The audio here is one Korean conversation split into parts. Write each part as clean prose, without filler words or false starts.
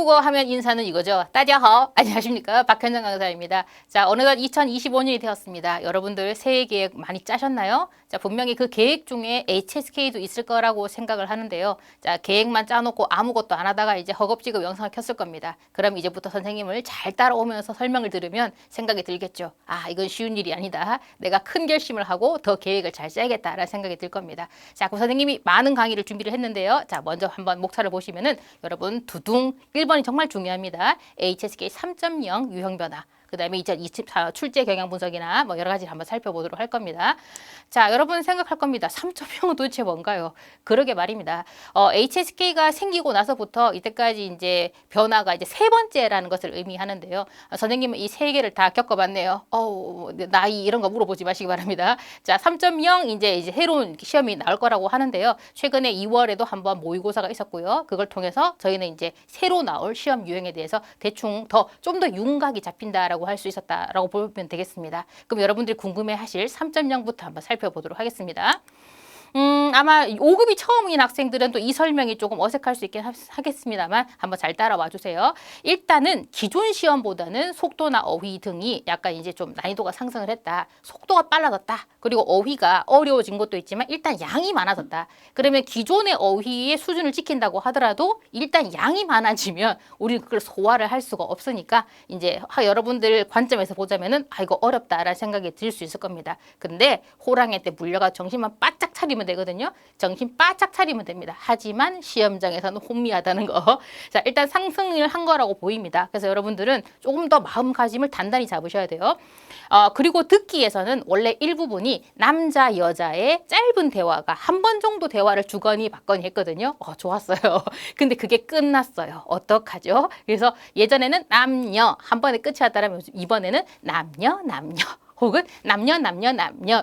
한국어 하면 인사는 이거죠. 따지하오. 안녕하십니까. 박현정 강사입니다. 자, 어느덧 2025년이 되었습니다. 여러분들 새해 계획 많이 짜셨나요? 자, 분명히 그 계획 중에 HSK도 있을 거라고 생각을 하는데요. 자, 계획만 짜놓고 아무것도 안 하다가 이제 허겁지겁 영상을 켰을 겁니다. 그럼 이제부터 선생님을 잘 따라오면서 설명을 들으면 생각이 들겠죠. 아, 이건 쉬운 일이 아니다. 내가 큰 결심을 하고 더 계획을 잘 짜야겠다라는 생각이 들 겁니다. 자, 그럼 선생님이 많은 강의를 준비를 했는데요. 자, 먼저 한번 목차를 보시면은 여러분 두둥 1번이 정말 중요합니다. HSK 3.0 유형 변화. 그 다음에 2024 출제 경향 분석이나 뭐 여러 가지를 한번 살펴보도록 할 겁니다. 자, 여러분 생각할 겁니다. 3.0은 도대체 뭔가요? 그러게 말입니다. HSK가 생기고 나서부터 이때까지 이제 변화가 이제 세 번째라는 것을 의미하는데요. 선생님은 이 세 개를 다 겪어봤네요. 나이 이런 거 물어보지 마시기 바랍니다. 자, 3.0 이제 새로운 시험이 나올 거라고 하는데요. 최근에 2월에도 한번 모의고사가 있었고요. 그걸 통해서 저희는 이제 새로 나올 시험 유형에 대해서 대충 좀 더 윤곽이 잡힌다라고 할 수 있었다라고 보면 되겠습니다. 그럼 여러분들이 궁금해하실 3.0부터 한번 살펴보도록 하겠습니다. 아마 5급이 처음인 학생들은 또 이 설명이 조금 어색할 수 있긴 하겠습니다만 한번 잘 따라와 주세요. 일단은 기존 시험보다는 속도나 어휘 등이 약간 이제 좀 난이도가 상승을 했다. 속도가 빨라졌다. 그리고 어휘가 어려워진 것도 있지만 일단 양이 많아졌다. 그러면 기존의 어휘의 수준을 지킨다고 하더라도 일단 양이 많아지면 우리는 그걸 소화를 할 수가 없으니까 이제 여러분들 관점에서 보자면은 이거 어렵다라는 생각이 들 수 있을 겁니다. 근데 호랑이 때 물려가 정신만 바짝 차리면 되거든요. 정신 바짝 차리면 됩니다. 하지만 시험장에서는 혼미하다는 거. 자, 일단 상승을 한 거라고 보입니다. 그래서 여러분들은 조금 더 마음가짐을 단단히 잡으셔야 돼요. 그리고 듣기에서는 원래 일부분이 남자, 여자의 짧은 대화가 한 번 정도 대화를 주거니 받거니 했거든요. 좋았어요. 근데 그게 끝났어요. 어떡하죠? 그래서 예전에는 남녀 한 번에 끝이었다면 이번에는 남녀 혹은 남녀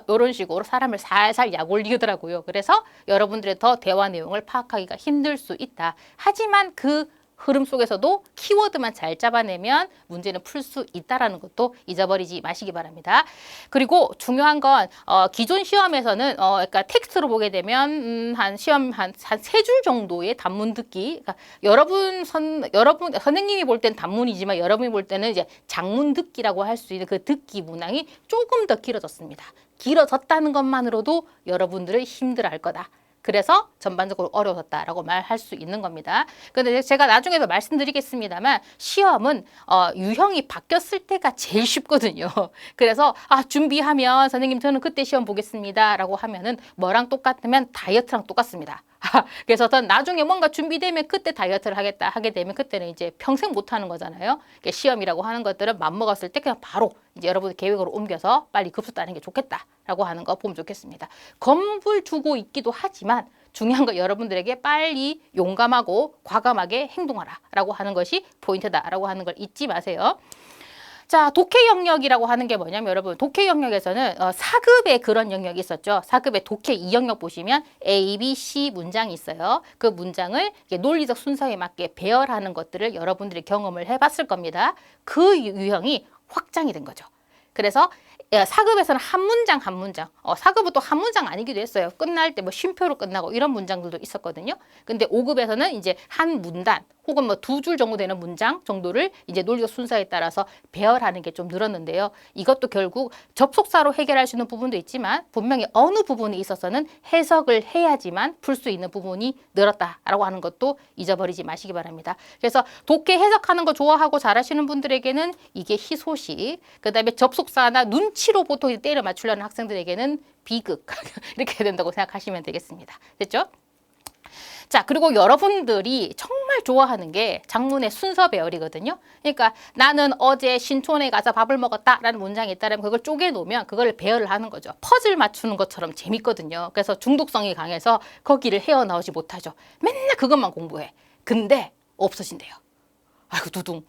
이런 식으로 사람을 살살 약 올리더라고요. 그래서 여러분들의 더 대화 내용을 파악하기가 힘들 수 있다. 하지만 그 흐름 속에서도 키워드만 잘 잡아내면 문제는 풀 수 있다라는 것도 잊어버리지 마시기 바랍니다. 그리고 중요한 건 기존 시험에서는 그러니까 텍스트로 보게 되면 한 시험 한 세 줄 정도의 단문 듣기. 그러니까 여러분 선생님이 볼 땐 단문이지만 여러분이 볼 때는 이제 장문 듣기라고 할 수 있는 그 듣기 문항이 조금 더 길어졌습니다. 길어졌다는 것만으로도 여러분들은 힘들어할 거다. 그래서 전반적으로 어려웠다라고 말할 수 있는 겁니다. 근데 제가 나중에도 말씀드리겠습니다만 시험은 유형이 바뀌었을 때가 제일 쉽거든요. 그래서 준비하면 선생님 저는 그때 시험 보겠습니다라고 하면은 뭐랑 똑같으면 다이어트랑 똑같습니다. 그래서 나중에 뭔가 준비되면 그때 다이어트를 하게 되면 그때는 이제 평생 못하는 거잖아요. 시험이라고 하는 것들은 맘먹었을 때 그냥 바로 이제 여러분 계획으로 옮겨서 빨리 급수 따는 게 좋겠다라고 하는 거 보면 좋겠습니다. 겁을 주고 있기도 하지만 중요한 건 여러분들에게 빨리 용감하고 과감하게 행동하라라고 하는 것이 포인트다라고 하는 걸 잊지 마세요. 자, 독해 영역이라고 하는 게 뭐냐면 여러분 독해 영역에서는 4급의 그런 영역이 있었죠. 4급의 독해 2영역 보시면 A, B, C 문장이 있어요. 그 문장을 논리적 순서에 맞게 배열하는 것들을 여러분들이 경험을 해봤을 겁니다. 그 유형이 확장이 된 거죠. 그래서 4급에서는 한 문장 4급은 또 한 문장 아니기도 했어요. 끝날 때 뭐 쉼표로 끝나고 이런 문장들도 있었거든요. 근데 5급에서는 이제 한 문단 혹은 뭐 2줄 정도 되는 문장 정도를 이제 논리적 순서에 따라서 배열하는 게 좀 늘었는데요. 이것도 결국 접속사로 해결할 수 있는 부분도 있지만 분명히 어느 부분에 있어서는 해석을 해야지만 풀 수 있는 부분이 늘었다라고 하는 것도 잊어버리지 마시기 바랍니다. 그래서 독해 해석하는 거 좋아하고 잘하시는 분들에게는 이게 희소식, 그다음에 접속사나 눈치로 보통 때려 맞추려는 학생들에게는 비극 이렇게 해야 된다고 생각하시면 되겠습니다. 됐죠? 자, 그리고 여러분들이 정말 좋아하는 게 장문의 순서 배열이거든요. 그러니까 나는 어제 신촌에 가서 밥을 먹었다라는 문장이 있다면 그걸 쪼개놓으면 그걸 배열을 하는 거죠. 퍼즐 맞추는 것처럼 재밌거든요. 그래서 중독성이 강해서 거기를 헤어나오지 못하죠. 맨날 그것만 공부해. 근데 없어진대요. 아이고 두둥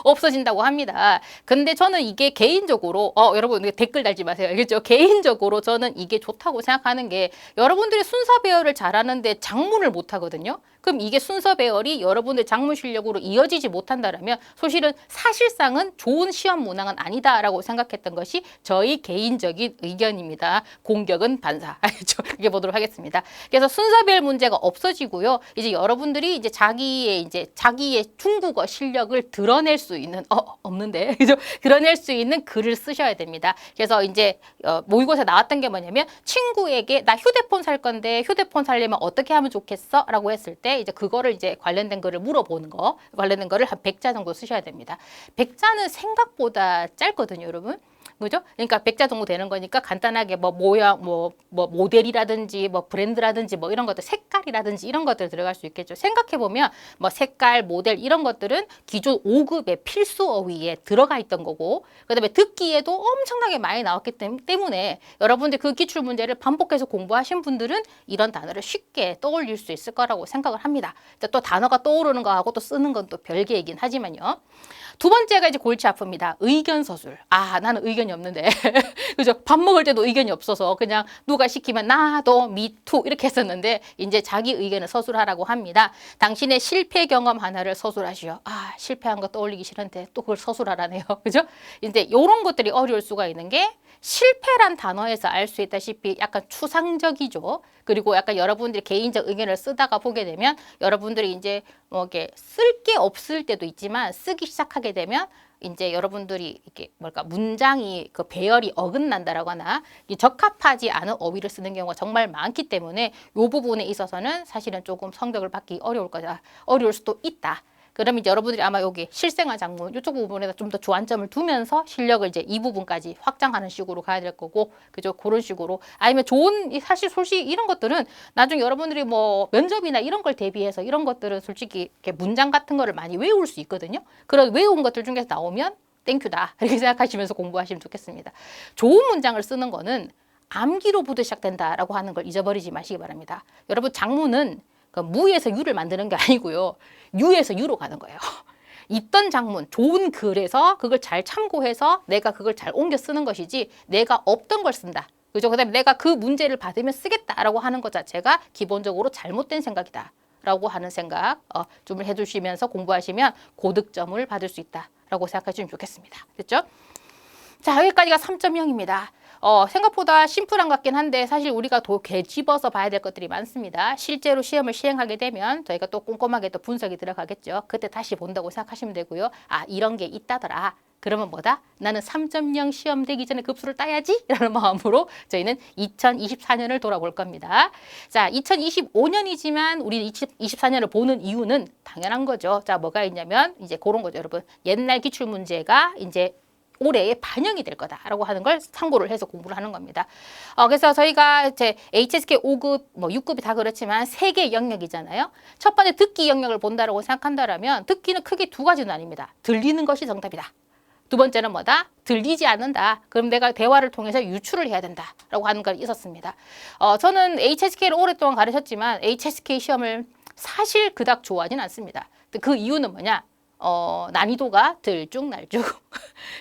없어진다고 합니다. 근데 저는 이게 개인적으로 여러분 댓글 달지 마세요. 알겠죠? 개인적으로 저는 이게 좋다고 생각하는 게 여러분들이 순서 배열을 잘하는데 장문을 못 하거든요. 그럼 이게 순서 배열이 여러분의 작문 실력으로 이어지지 못한다면 사실상은 좋은 시험 문항은 아니다라고 생각했던 것이 저희 개인적인 의견입니다. 공격은 반사. 이렇게 보도록 하겠습니다. 그래서 순서별 문제가 없어지고요. 이제 여러분들이 이제 자기의 중국어 실력을 드러낼 수 있는 없는데 그죠? 드러낼 수 있는 글을 쓰셔야 됩니다. 그래서 이제 모의고사 나왔던 게 뭐냐면 친구에게 나 휴대폰 살 건데 휴대폰 살려면 어떻게 하면 좋겠어? 라고 했을 때 이제 그거를 이제 관련된 거를 물어보는 거, 관련된 거를 한 100자 정도 쓰셔야 됩니다. 100자는 생각보다 짧거든요, 여러분. 그죠? 그러니까 100자 정도 되는 거니까 간단하게 뭐 모양, 뭐 모델이라든지 뭐 브랜드라든지 뭐 이런 것들, 색깔이라든지 이런 것들 들어갈 수 있겠죠. 생각해보면 뭐 색깔, 모델 이런 것들은 기존 5급의 필수 어휘에 들어가 있던 거고, 그 다음에 듣기에도 엄청나게 많이 나왔기 때문에 여러분들 그 기출 문제를 반복해서 공부하신 분들은 이런 단어를 쉽게 떠올릴 수 있을 거라고 생각을 합니다. 또 단어가 떠오르는 거하고 또 쓰는 건 또 별개이긴 하지만요. 두 번째가 이제 골치 아픕니다. 의견 서술. 나는 의견이 없는데. 그죠? 밥 먹을 때도 의견이 없어서 그냥 누가 시키면 나도 미투 이렇게 했었는데 이제 자기 의견을 서술하라고 합니다. 당신의 실패 경험 하나를 서술하시오. 실패한 거 떠올리기 싫은데 또 그걸 서술하라네요. 그죠? 이제 이런 것들이 어려울 수가 있는 게 실패란 단어에서 알 수 있다시피 약간 추상적이죠. 그리고 약간 여러분들이 개인적 의견을 쓰다가 보게 되면 여러분들이 이제 뭐 이렇게 쓸 게 없을 때도 있지만 쓰기 시작하게 되면 이제 여러분들이 이렇게 문장이 그 배열이 어긋난다라거나 적합하지 않은 어휘를 쓰는 경우가 정말 많기 때문에 이 부분에 있어서는 사실은 조금 성적을 받기 어려울 수도 있다. 그러면 이제 여러분들이 아마 여기 실생활 작문 이쪽 부분에다 좀 더 주안점을 두면서 실력을 이제 이 부분까지 확장하는 식으로 가야 될 거고, 그죠? 그런 식으로. 아니면 사실 솔직히 이런 것들은 나중에 여러분들이 뭐 면접이나 이런 걸 대비해서 이런 것들은 솔직히 이렇게 문장 같은 거를 많이 외울 수 있거든요. 그런 외운 것들 중에서 나오면 땡큐다. 이렇게 생각하시면서 공부하시면 좋겠습니다. 좋은 문장을 쓰는 거는 암기로부터 시작된다라고 하는 걸 잊어버리지 마시기 바랍니다. 여러분 작문은 무에서 유를 만드는 게 아니고요. 유에서 유로 가는 거예요. 있던 작문, 좋은 글에서 그걸 잘 참고해서 내가 그걸 잘 옮겨 쓰는 것이지 내가 없던 걸 쓴다. 그죠? 그 다음에 내가 그 문제를 받으면 쓰겠다라고 하는 것 자체가 기본적으로 잘못된 생각이다. 라고 하는 생각 좀 해주시면서 공부하시면 고득점을 받을 수 있다라고 생각하시면 좋겠습니다. 됐죠? 자, 여기까지가 3.0입니다. 생각보다 심플한 것 같긴 한데 사실 우리가 더 되짚어서 봐야 될 것들이 많습니다. 실제로 시험을 시행하게 되면 저희가 또 꼼꼼하게 또 분석이 들어가겠죠. 그때 다시 본다고 생각하시면 되고요. 이런 게 있다더라. 그러면 뭐다? 나는 3.0 시험 되기 전에 급수를 따야지? 라는 마음으로 저희는 2024년을 돌아볼 겁니다. 자, 2025년이지만 우리 2024년을 보는 이유는 당연한 거죠. 자, 뭐가 있냐면 이제 그런 거죠, 여러분. 옛날 기출 문제가 이제 올해에 반영이 될 거다라고 하는 걸 참고를 해서 공부를 하는 겁니다. 그래서 저희가 이제 HSK 5급, 6급이 다 그렇지만 3개 영역이잖아요. 첫 번째 듣기 영역을 본다라고 생각한다면 듣기는 크게 두 가지 나뉩니다. 들리는 것이 정답이다. 두 번째는 뭐다? 들리지 않는다. 그럼 내가 대화를 통해서 유추를 해야 된다라고 하는 걸 있었습니다. 저는 HSK를 오랫동안 가르쳤지만 HSK 시험을 사실 그닥 좋아하지는 않습니다. 그 이유는 뭐냐? 난이도가 들쭉날쭉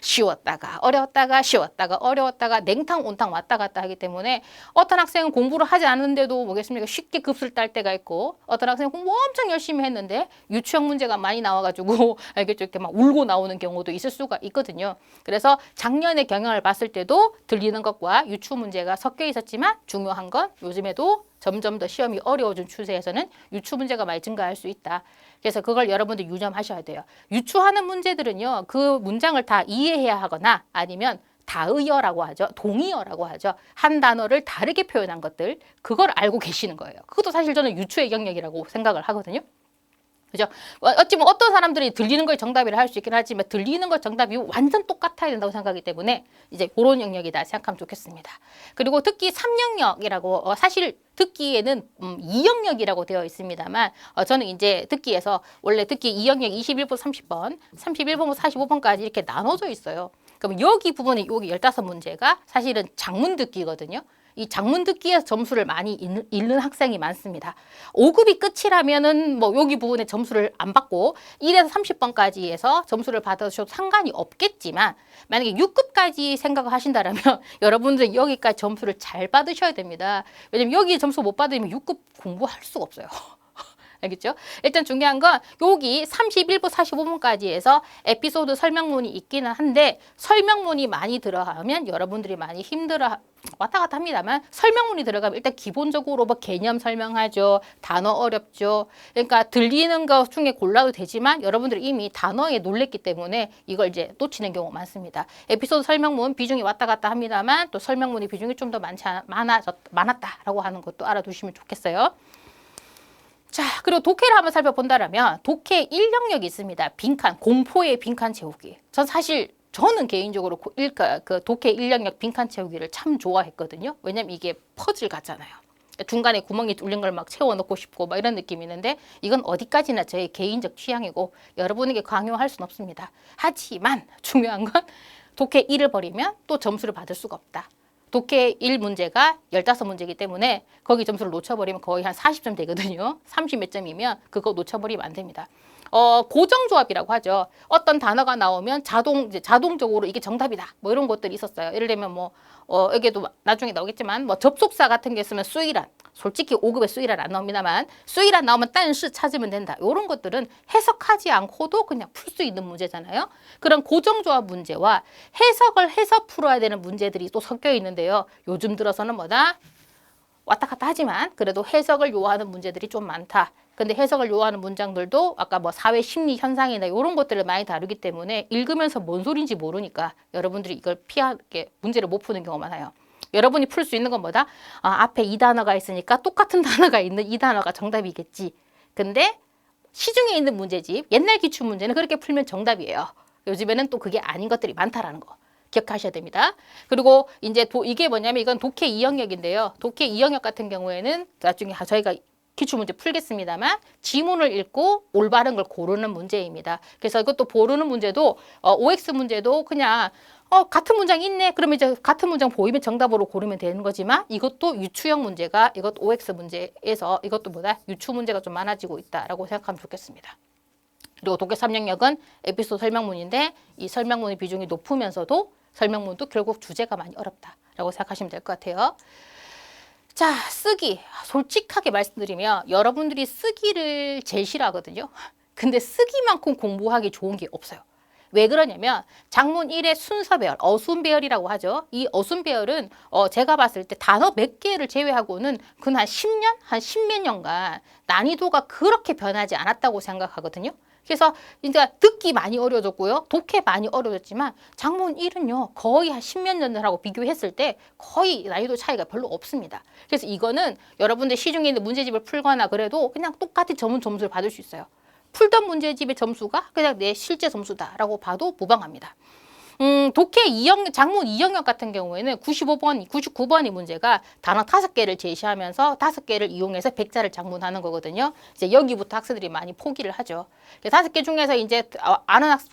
쉬웠다가 어려웠다가 쉬웠다가 어려웠다가 냉탕 온탕 왔다 갔다 하기 때문에 어떤 학생은 공부를 하지 않는데도 뭐겠습니까? 쉽게 급수를 딸 때가 있고 어떤 학생은 공부 엄청 열심히 했는데 유치형 문제가 많이 나와가지고 알겠죠? 이렇게 막 울고 나오는 경우도 있을 수가 있거든요. 그래서 작년의 경향을 봤을 때도 들리는 것과 유추 문제가 섞여 있었지만 중요한 건 요즘에도 점점 더 시험이 어려워진 추세에서는 유추 문제가 많이 증가할 수 있다. 그래서 그걸 여러분들 유념하셔야 돼요. 유추하는 문제들은요. 그 문장을 다 이해해야 하거나 아니면 다의어라고 하죠. 동의어라고 하죠. 한 단어를 다르게 표현한 것들. 그걸 알고 계시는 거예요. 그것도 사실 저는 유추의 영역이라고 생각을 하거든요. 그죠? 어찌 보면 어떤 사람들이 들리는 걸 정답이라 할 수 있긴 하지만 들리는 걸 정답이 완전 똑같아야 된다고 생각하기 때문에 이제 그런 영역이다 생각하면 좋겠습니다. 그리고 듣기 3영역이라고 사실 듣기에는 2영역이라고 되어 있습니다만 저는 이제 듣기에서 원래 듣기 2영역 21번 30번, 31번부터 45번까지 이렇게 나눠져 있어요. 그럼 여기 부분에 여기 15문제가 사실은 작문 듣기거든요. 이 작문 듣기에서 점수를 많이 잃는 학생이 많습니다. 5급이 끝이라면은 뭐 여기 부분에 점수를 안 받고 1에서 30번까지 해서 점수를 받으셔도 상관이 없겠지만 만약에 6급까지 생각을 하신다면 여러분들은 여기까지 점수를 잘 받으셔야 됩니다. 왜냐면 여기 점수 못 받으면 6급 공부할 수가 없어요. 알겠죠? 일단 중요한 건 여기 31부 45분까지 해서 에피소드 설명문이 있기는 한데 설명문이 많이 들어가면 여러분들이 많이 힘들어 왔다 갔다 합니다만 설명문이 들어가면 일단 기본적으로 뭐 개념 설명하죠. 단어 어렵죠. 그러니까 들리는 것 중에 골라도 되지만 여러분들이 이미 단어에 놀랬기 때문에 이걸 이제 놓치는 경우가 많습니다. 에피소드 설명문 비중이 왔다 갔다 합니다만 또 설명문의 비중이 좀 더 많았다라고 하는 것도 알아두시면 좋겠어요. 자, 그리고 독해를 한번 살펴본다면 독해 1영역이 있습니다. 빈칸, 공포의 빈칸 채우기. 저는 개인적으로 그 독해 1영역 빈칸 채우기를 참 좋아했거든요. 왜냐면 이게 퍼즐 같잖아요. 중간에 구멍이 뚫린 걸 막 채워넣고 싶고 막 이런 느낌이 있는데 이건 어디까지나 저의 개인적 취향이고 여러분에게 강요할 수는 없습니다. 하지만 중요한 건 독해 1을 버리면 또 점수를 받을 수가 없다. 독해 1문제가 15문제이기 때문에 거기 점수를 놓쳐버리면 거의 한 40점 되거든요. 30 몇 점이면 그거 놓쳐버리면 안 됩니다. 고정조합이라고 하죠. 어떤 단어가 나오면 자동적으로 이게 정답이다. 뭐 이런 것들이 있었어요. 예를 들면 여기에도 나중에 나오겠지만 접속사 같은 게 있으면 수이란. 솔직히 5급의 수이란 안 나옵니다만 수이란 나오면 딴시 찾으면 된다. 이런 것들은 해석하지 않고도 그냥 풀 수 있는 문제잖아요. 그런 고정조합 문제와 해석을 해서 풀어야 되는 문제들이 또 섞여 있는데요. 요즘 들어서는 왔다 갔다 하지만 그래도 해석을 요하는 문제들이 좀 많다. 근데 해석을 요하는 문장들도 아까 사회 심리 현상이나 이런 것들을 많이 다루기 때문에 읽으면서 뭔 소리인지 모르니까 여러분들이 이걸 피하게 문제를 못 푸는 경우가 많아요. 여러분이 풀 수 있는 건 뭐다? 앞에 이 단어가 있으니까 똑같은 단어가 있는 이 단어가 정답이겠지. 근데 시중에 있는 문제집, 옛날 기출 문제는 그렇게 풀면 정답이에요. 요즘에는 또 그게 아닌 것들이 많다라는 거. 기억하셔야 됩니다. 그리고 이제 이게 뭐냐면 이건 독해 2영역인데요. 독해 2영역 같은 경우에는 나중에 저희가 기출문제 풀겠습니다만 지문을 읽고 올바른 걸 고르는 문제입니다. 그래서 이것도 고르는 문제도 OX 문제도 그냥 같은 문장이 있네. 그러면 이제 같은 문장 보이면 정답으로 고르면 되는 거지만 이것도 유추형 문제가 이것 OX 문제에서 이것도 유추 문제가 좀 많아지고 있다라고 생각하면 좋겠습니다. 그리고 독해 3영역은 에피소드 설명문인데 이 설명문의 비중이 높으면서도 설명문도 결국 주제가 많이 어렵다라고 생각하시면 될 것 같아요. 자, 쓰기. 솔직하게 말씀드리면 여러분들이 쓰기를 제일 싫어하거든요. 근데 쓰기만큼 공부하기 좋은 게 없어요. 왜 그러냐면 작문 1의 순서 배열, 어순 배열이라고 하죠. 이 어순 배열은 제가 봤을 때 단어 몇 개를 제외하고는 근 한 10년? 한 10몇 년간 난이도가 그렇게 변하지 않았다고 생각하거든요. 그래서 이제 듣기 많이 어려졌고요. 독해 많이 어려졌지만 작문 1은요. 거의 한 10몇 년하고 비교했을 때 거의 난이도 차이가 별로 없습니다. 그래서 이거는 여러분들 시중에 있는 문제집을 풀거나 그래도 그냥 똑같이 전문 점수를 받을 수 있어요. 풀던 문제집의 점수가 그냥 내 실제 점수다라고 봐도 무방합니다. 독해 작문 2영역 같은 경우에는 95번, 99번이 문제가 단어 5개를 제시하면서 5개를 이용해서 100자를 작문하는 거거든요. 이제 여기부터 학생들이 많이 포기를 하죠. 5개 중에서 이제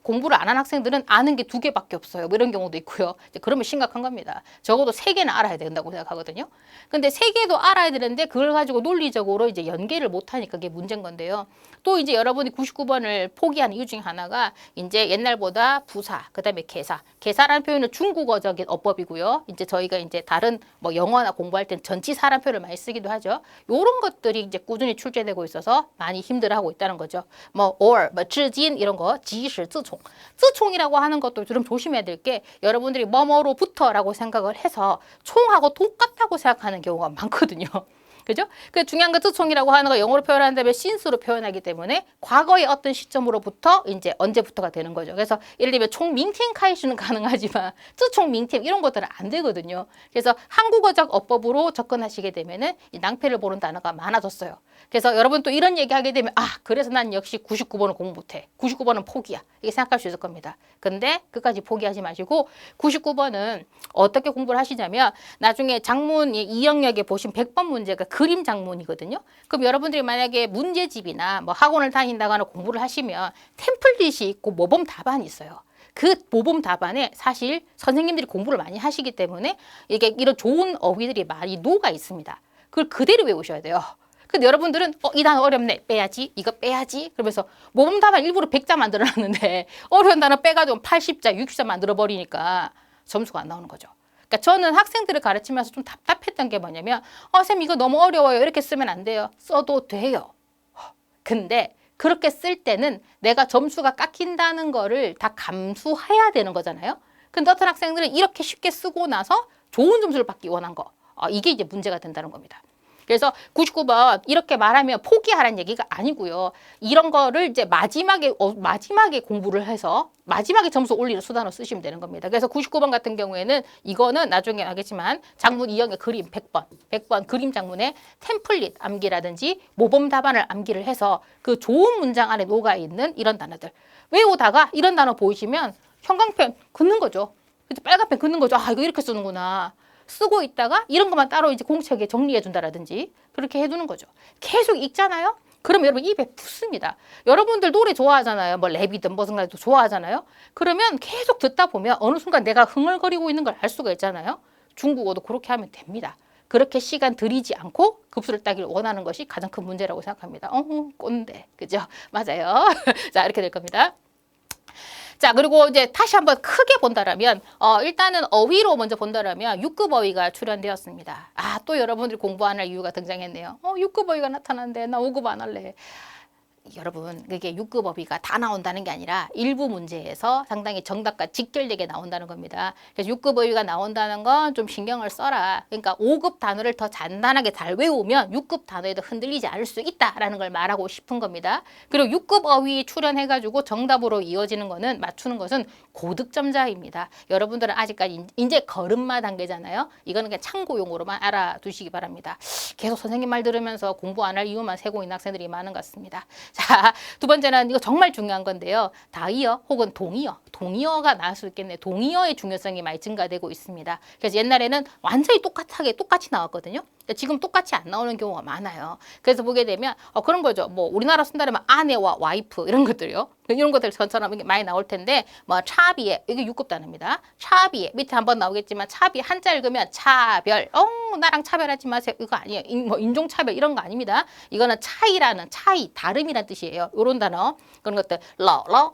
공부를 안 한 학생들은 아는 게 2개밖에 없어요. 뭐 이런 경우도 있고요. 이제 그러면 심각한 겁니다. 적어도 3개는 알아야 된다고 생각하거든요. 근데 3개도 알아야 되는데 그걸 가지고 논리적으로 이제 연계를 못 하니까 그게 문제인 건데요. 또 이제 여러분이 99번을 포기한 이유 중에 하나가 이제 옛날보다 부사, 그다음에 개사. 개사라는 표현은 중국어적인 어법이고요. 이제 저희가 이제 다른 영어나 공부할 땐 전치사라는 표현을 많이 쓰기도 하죠. 요런 것들이 이제 꾸준히 출제되고 있어서 많이 힘들어하고 있다는 거죠. or, 至今 이런 거, 即使, 自从. 自从이라고 하는 것도 좀 조심해야 될 게 여러분들이 뭐뭐로부터라고 생각을 해서 총하고 똑같다고 생각하는 경우가 많거든요. 그죠? 그 중요한 건自从이라고 하는 거 영어로 표현하는 다음에 since로 표현하기 때문에 과거의 어떤 시점으로부터 이제 언제부터가 되는 거죠. 그래서 예를 들면 총민팅카이슈는 가능하지만 自从明天 이런 것들은 안 되거든요. 그래서 한국어적 어법으로 접근하시게 되면은 이 낭패를 보는 단어가 많아졌어요. 그래서 여러분 또 이런 얘기 하게 되면 그래서 난 역시 99번은 공부 못해. 99번은 포기야. 이게 생각할 수 있을 겁니다. 근데 끝까지 포기하지 마시고 99번은 어떻게 공부를 하시냐면 나중에 작문 2영역에 보신 100번 문제가 그림 작문이거든요. 그럼 여러분들이 만약에 문제집이나 학원을 다닌다거나 공부를 하시면 템플릿이 있고 모범 답안이 있어요. 그 모범 답안에 사실 선생님들이 공부를 많이 하시기 때문에 이게 이런 좋은 어휘들이 많이 녹아 있습니다. 그걸 그대로 외우셔야 돼요. 근데 여러분들은 이 단어 어렵네 빼야지 이거 빼야지 그러면서 모범 답안 일부러 100자 만들어놨는데 어려운 단어 빼가지고 80자 60자 만들어버리니까 점수가 안 나오는 거죠. 그러니까 저는 학생들을 가르치면서 좀 답답했던 게 뭐냐면 쌤 이거 너무 어려워요 이렇게 쓰면 안 돼요. 써도 돼요. 근데 그렇게 쓸 때는 내가 점수가 깎인다는 거를 다 감수해야 되는 거잖아요. 근데 어떤 학생들은 이렇게 쉽게 쓰고 나서 좋은 점수를 받기 원한 거. 이게 이제 문제가 된다는 겁니다. 그래서 99번 이렇게 말하면 포기하라는 얘기가 아니고요. 이런 거를 이제 마지막에 공부를 해서 마지막에 점수 올리는 수단으로 쓰시면 되는 겁니다. 그래서 99번 같은 경우에는 이거는 나중에 하겠지만 장문 2형의 그림 100번 그림 장문에 템플릿 암기라든지 모범 답안을 암기를 해서 그 좋은 문장 안에 녹아있는 이런 단어들 외우다가 이런 단어 보이시면 형광펜 긋는 거죠. 빨간펜 긋는 거죠. 이거 이렇게 쓰는구나. 쓰고 있다가 이런 것만 따로 이제 공책에 정리해 준다라든지 그렇게 해두는 거죠. 계속 읽잖아요. 그럼 여러분 입에 붙습니다. 여러분들 노래 좋아하잖아요. 뭐 랩이든 무슨 가도 좋아하잖아요. 그러면 계속 듣다 보면 어느 순간 내가 흥얼거리고 있는 걸 알 수가 있잖아요. 중국어도 그렇게 하면 됩니다. 그렇게 시간 들이지 않고 급수를 따기를 원하는 것이 가장 큰 문제라고 생각합니다. 꼰대. 그죠? 맞아요. 자, 이렇게 될 겁니다. 자, 그리고 이제 다시 한번 크게 본다라면, 일단은 어휘로 먼저 본다라면 6급 어휘가 출연되었습니다. 또 여러분들이 공부 안 할 이유가 등장했네요. 6급 어휘가 나타났는데 나 5급 안 할래. 여러분, 그게 6급 어휘가 다 나온다는 게 아니라 일부 문제에서 상당히 정답과 직결되게 나온다는 겁니다. 그래서 6급 어휘가 나온다는 건 좀 신경을 써라. 그러니까 5급 단어를 더 간단하게 잘 외우면 6급 단어에도 흔들리지 않을 수 있다라는 걸 말하고 싶은 겁니다. 그리고 6급 어휘 출연해가지고 정답으로 이어지는 거는 맞추는 것은 고득점자입니다. 여러분들은 아직까지 이제 걸음마 단계잖아요. 이거는 그냥 참고용으로만 알아두시기 바랍니다. 계속 선생님 말 들으면서 공부 안 할 이유만 세고 있는 학생들이 많은 것 같습니다. 자, 두 번째는 이거 정말 중요한 건데요. 다이어 혹은 동의어. 동의어가 나올 수 있겠네요. 동의어의 중요성이 많이 증가되고 있습니다. 그래서 옛날에는 완전히 똑같이 나왔거든요. 지금 똑같이 안 나오는 경우가 많아요. 그래서 보게 되면 그런 거죠. 뭐 우리나라 쓴다면 아내와 와이프 이런 것들요. 이런 것들 전처럼 많이 나올 텐데 뭐 차비에 이게 6급 단어입니다. 차비에 밑에 한번 나오겠지만 차비 한자 읽으면 차별. 나랑 차별하지 마세요. 이거 아니에요. 뭐 인종차별 이런 거 아닙니다. 이거는 차이라는 차이, 다름이란 뜻이에요. 이런 단어. 그런 것들 러러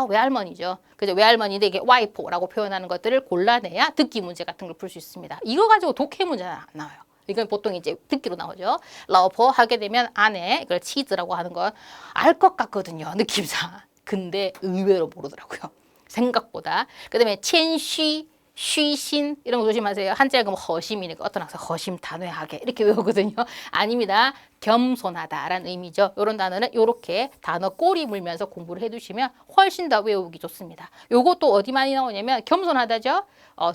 외할머니죠. 그죠? 외할머니인데 이게 와이프라고 표현하는 것들을 골라내야 듣기 문제 같은 걸 풀 수 있습니다. 이거 가지고 독해 문제는 안 나와요. 이건 보통 이제 듣기로 나오죠. 러버 하게 되면 아내, 이걸 치즈라고 하는 건 알 것 같거든요. 느낌상. 근데 의외로 모르더라고요. 생각보다. 그다음에 첸쉬, 쉬신 이런 거 조심하세요. 한자 읽으면 허심이니까 어떤 학생 허심탄회하게 이렇게 외우거든요. 아닙니다. 겸손하다라는 의미죠. 이런 단어는 이렇게 단어 꼬리 물면서 공부를 해두시면 훨씬 더 외우기 좋습니다. 요것도 어디 많이 나오냐면 겸손하다죠.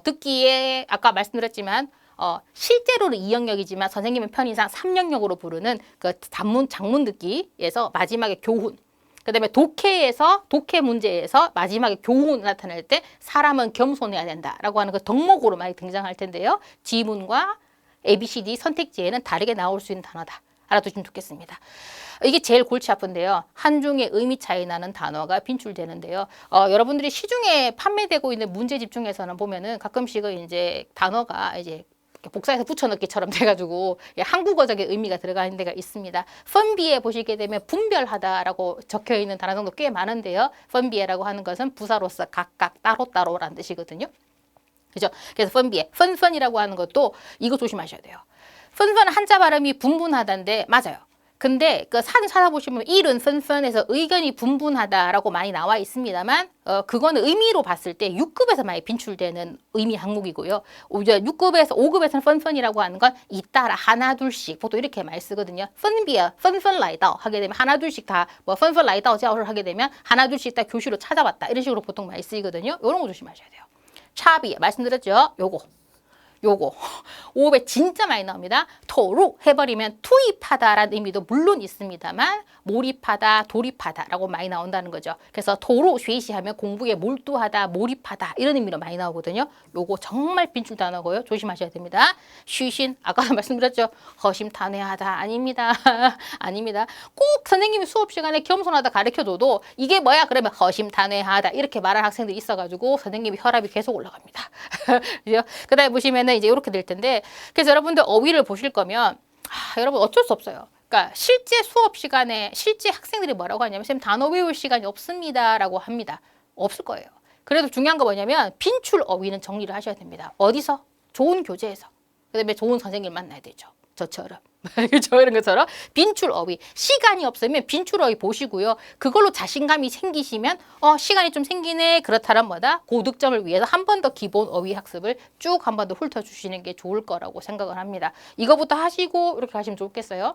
듣기에 아까 말씀드렸지만 실제로는 2영역이지만 선생님은 편의상 3영역으로 부르는 그 장문 듣기에서 마지막에 교훈. 그 다음에 독해 문제에서 마지막에 교훈을 나타낼 때 사람은 겸손해야 된다라고 하는 그 덕목으로 많이 등장할 텐데요. 지문과 ABCD 선택지에는 다르게 나올 수 있는 단어다. 알아두시면 좋겠습니다. 이게 제일 골치 아픈데요. 한중의 의미 차이 나는 단어가 빈출되는데요. 여러분들이 시중에 판매되고 있는 문제집 중에서는 보면은 가끔씩은 이제 단어가 이제 복사해서 붙여넣기처럼 돼가지고 한국어적인 의미가 들어가는 데가 있습니다. 펀비에 보시게 되면 분별하다라고 적혀있는 단어도 꽤 많은데요. 펀비에라고 하는 것은 부사로서 각각 따로따로라는 뜻이거든요. 그죠? 그래서 펀비에, 펀펀이라고 하는 것도 이거 조심하셔야 돼요. 펀펀 한자 발음이 분분하다인데 맞아요. 근데 그 사진 찾아보시면 일은 펀펀에서 의견이 분분하다라고 많이 나와 있습니다만 그거는 의미로 봤을 때 6급에서 많이 빈출되는 의미 항목이고요. 이제 6급에서 5급에서는 펀펀이라고 하는 건 잇따라 하나 둘씩 보통 이렇게 많이 쓰거든요. 펀비어, 펀펀 라이더 하게 되면 하나 둘씩 다 뭐 펀펀 라이더 자오를 하게 되면 하나 둘씩 다 교실로 찾아왔다 이런 식으로 보통 많이 쓰이거든요. 이런 거 조심하셔야 돼요. 차비 말씀드렸죠. 요거 5배 진짜 많이 나옵니다. 토로 해버리면 투입하다라는 의미도 물론 있습니다만 몰입하다, 돌입하다라고 많이 나온다는 거죠. 그래서 토로 쉐시하면 공부에 몰두하다, 몰입하다 이런 의미로 많이 나오거든요. 요거 정말 빈출 단어고요. 조심하셔야 됩니다. 쉬신 아까도 말씀드렸죠. 허심탄회하다 아닙니다. 아닙니다. 꼭 선생님이 수업 시간에 겸손하다 가르쳐줘도 이게 뭐야? 그러면 허심탄회하다 이렇게 말하는 학생들이 있어가지고 선생님이 혈압이 계속 올라갑니다. 그죠? 그 다음에 보시면은 이제 이렇게 될 텐데 그래서 여러분들 어휘를 보실 거면 여러분 어쩔 수 없어요. 그러니까 실제 수업 시간에 실제 학생들이 뭐라고 하냐면 선생님 단어 외울 시간이 없습니다라고 합니다. 없을 거예요. 그래도 중요한 거 뭐냐면 빈출 어휘는 정리를 하셔야 됩니다. 어디서? 좋은 교재에서. 그다음에 좋은 선생님을 만나야 되죠. 저처럼. 그렇죠? 이런 것처럼 빈출어휘. 시간이 없으면 빈출어휘 보시고요. 그걸로 자신감이 생기시면 시간이 좀 생기네. 그렇다면 뭐다? 고득점을 위해서 한 번 더 기본 어휘 학습을 쭉 한 번 더 훑어주시는 게 좋을 거라고 생각을 합니다. 이거부터 하시고 이렇게 하시면 좋겠어요.